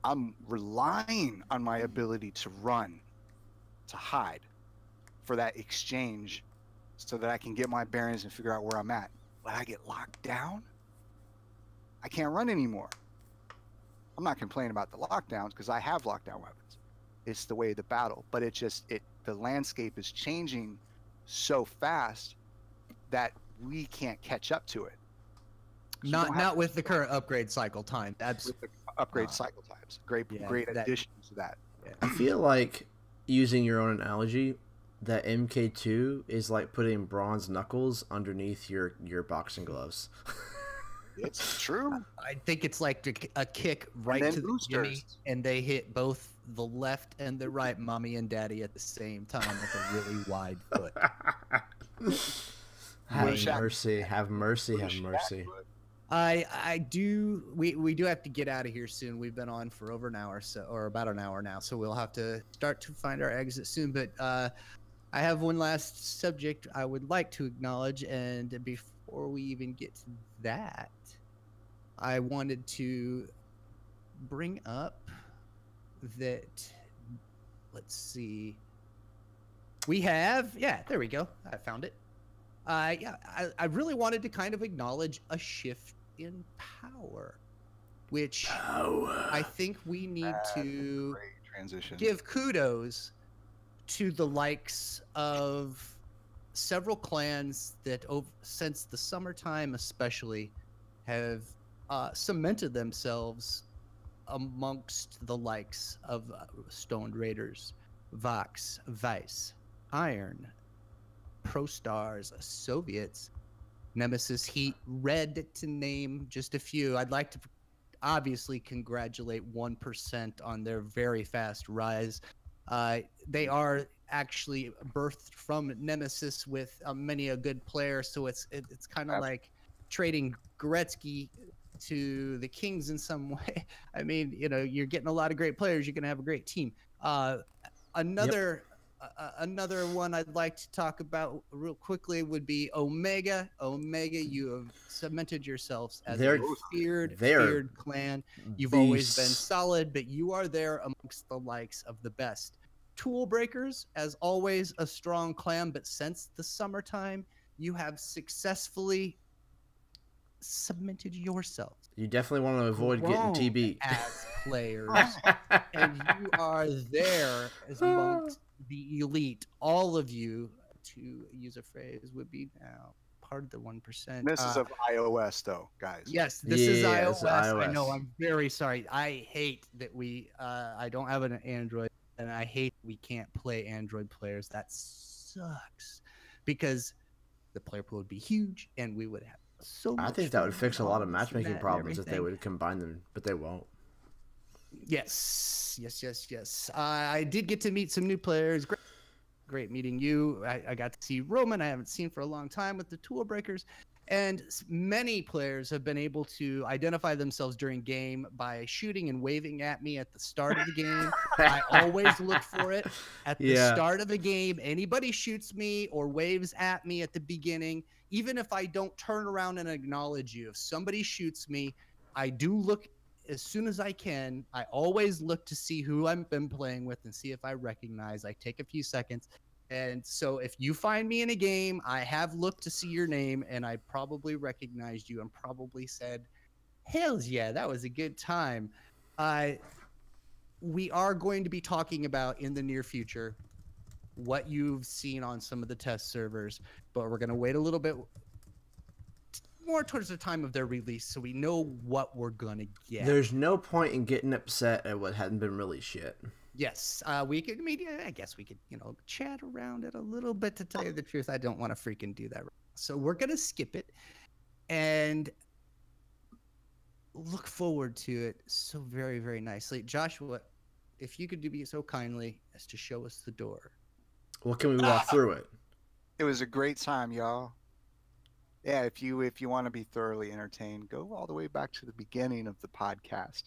S2: I'm relying on my ability to run, to hide, for that exchange, so that I can get my bearings and figure out where I'm at. When I get locked down, I can't run anymore. I'm not complaining about the lockdowns because I have lockdown weapons. It's the way of the battle, but the landscape is changing so fast that we can't catch up to it. So
S3: Not with the current upgrade cycle time. That's
S2: with the upgrade cycle times. Great addition to that.
S3: Yeah.
S1: I feel like, using your own analogy, that MK2 is like putting bronze knuckles underneath your boxing gloves.
S2: It's true.
S3: I think it's like a kick right to the gimme, and they hit both the left and the right mommy and daddy at the same time with a really wide foot.
S1: Have mercy, have mercy, have mercy.
S3: I do. We do have to get out of here soon. We've been on for over an hour, or about an hour now, so we'll have to start to find our exit soon. But I have one last subject I would like to acknowledge, and before we even get to that, I wanted to bring up that. Let's see. We have, there we go. I found it. I really wanted to kind of acknowledge a shift in power, which I think we need to give kudos to the likes of several clans that, since the summertime especially, have cemented themselves amongst the likes of Stoned Raiders, Vox, Vice, Iron, ProStars, Soviets, Nemesis, Heat, Red, to name just a few. I'd like to obviously congratulate 1% on their very fast rise. They are actually birthed from Nemesis with many a good player, so it's kind of like trading Gretzky to the Kings in some way. I mean, you're getting a lot of great players, you're going to have a great team. Another one I'd like to talk about real quickly would be Omega. Omega, you have cemented yourselves as a feared clan. You've always been solid, but you are there amongst the likes of the best. Tool Breakers, as always, a strong clan, but since the summertime, you have successfully cemented yourselves.
S1: You definitely want to avoid getting TB
S3: as players, and you are there as amongst the elite. All of you, to use a phrase, would be now part of the 1%.
S2: This is of iOS, though, guys.
S3: Yes, this is iOS. I know. I'm very sorry. I hate that I don't have an Android, and I hate we can't play Android players. That sucks, because the player pool would be huge, and we would have
S1: I think that would fix a lot of matchmaking problems if they would combine them, but they won't.
S3: Yes. I did get to meet some new players. Great meeting you. I got to see Roman, I haven't seen for a long time, with the Tool Breakers. And many players have been able to identify themselves during game by shooting and waving at me at the start of the game. I always look for it at the start of the game. Anybody shoots me or waves at me at the beginning, even if I don't turn around and acknowledge you, if somebody shoots me, I do look as soon as I can. I always look to see who I've been playing with and see if I recognize. I take a few seconds. And so if you find me in a game, I have looked to see your name, and I probably recognized you and probably said, hells yeah, that was a good time. We are going to be talking about in the near future what you've seen on some of the test servers, but we're going to wait a little bit more towards the time of their release so we know what we're going to get.
S1: There's no point in getting upset at what hadn't been released yet.
S3: Yes, I guess we could, chat around it a little bit. To tell you the truth, I don't want to freaking do that. So we're going to skip it and look forward to it so very, very nicely. Joshua, if you could be so kindly as to show us the door.
S1: Well, can we walk through it?
S2: It was a great time, y'all. Yeah, if you want to be thoroughly entertained, go all the way back to the beginning of the podcast.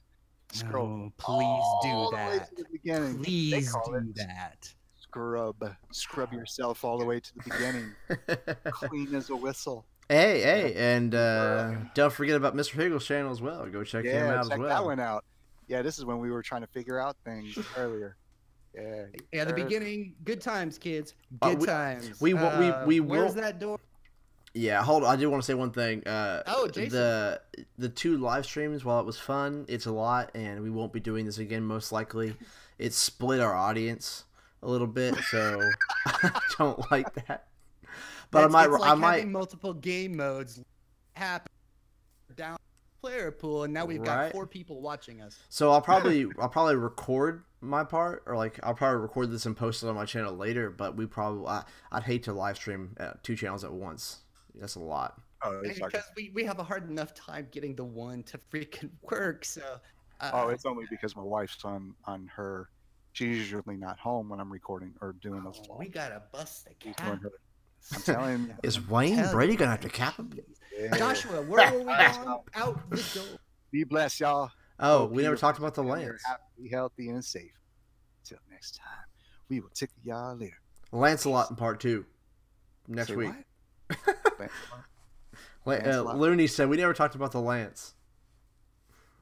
S2: Scroll.
S3: No, please do that. Please do that.
S2: Scrub yourself all the way to the beginning. Clean as a whistle.
S1: Hey, and don't forget about Mr. Higgles' channel as well. Go check him out
S2: check
S1: as well.
S2: that one out. Yeah, this is when we were trying to figure out things earlier. Yeah.
S3: The beginning. Good times, kids. Good times.
S1: We
S3: Where's
S1: will.
S3: that door?
S1: Yeah, hold on. I do want to say one thing.
S3: Jason.
S1: The 2 live streams, while it was fun, it's a lot, and we won't be doing this again most likely. It split our audience a little bit, so I don't like that. But
S3: It's like
S1: I might
S3: having multiple game modes happen down player pool, and now we've got 4 people watching us.
S1: So I'll probably record my part, or like I'll probably record this and post it on my channel later. But I'd hate to live stream 2 channels at once. That's a lot.
S2: Oh,
S3: because we have a hard enough time getting the one to freaking work. So.
S2: It's only because my wife's on her. She's usually not home when I'm recording or doing those.
S3: We gotta bust the cap.
S2: I'm telling you.
S1: Is Wayne Brady gonna have to cap him?
S2: Yeah.
S3: Joshua, where were we going? Out the door.
S2: Be blessed, y'all.
S1: Oh, we never talked about the Lance.
S2: Be healthy and safe. Till next time, we will tickle y'all later.
S1: Lancelot in part 2 next week.
S2: What?
S1: Looney said we never talked about the Lance.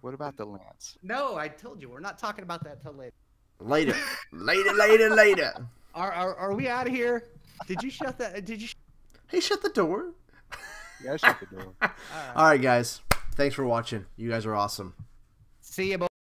S2: What about the Lance?
S3: No, I told you we're not talking about that till later.
S1: Later.
S3: Are we out of here? Did you shut that?
S1: He shut the door.
S2: Yeah, I shut the door.
S1: All right, guys. Thanks for watching. You guys are awesome.
S3: See you, boys.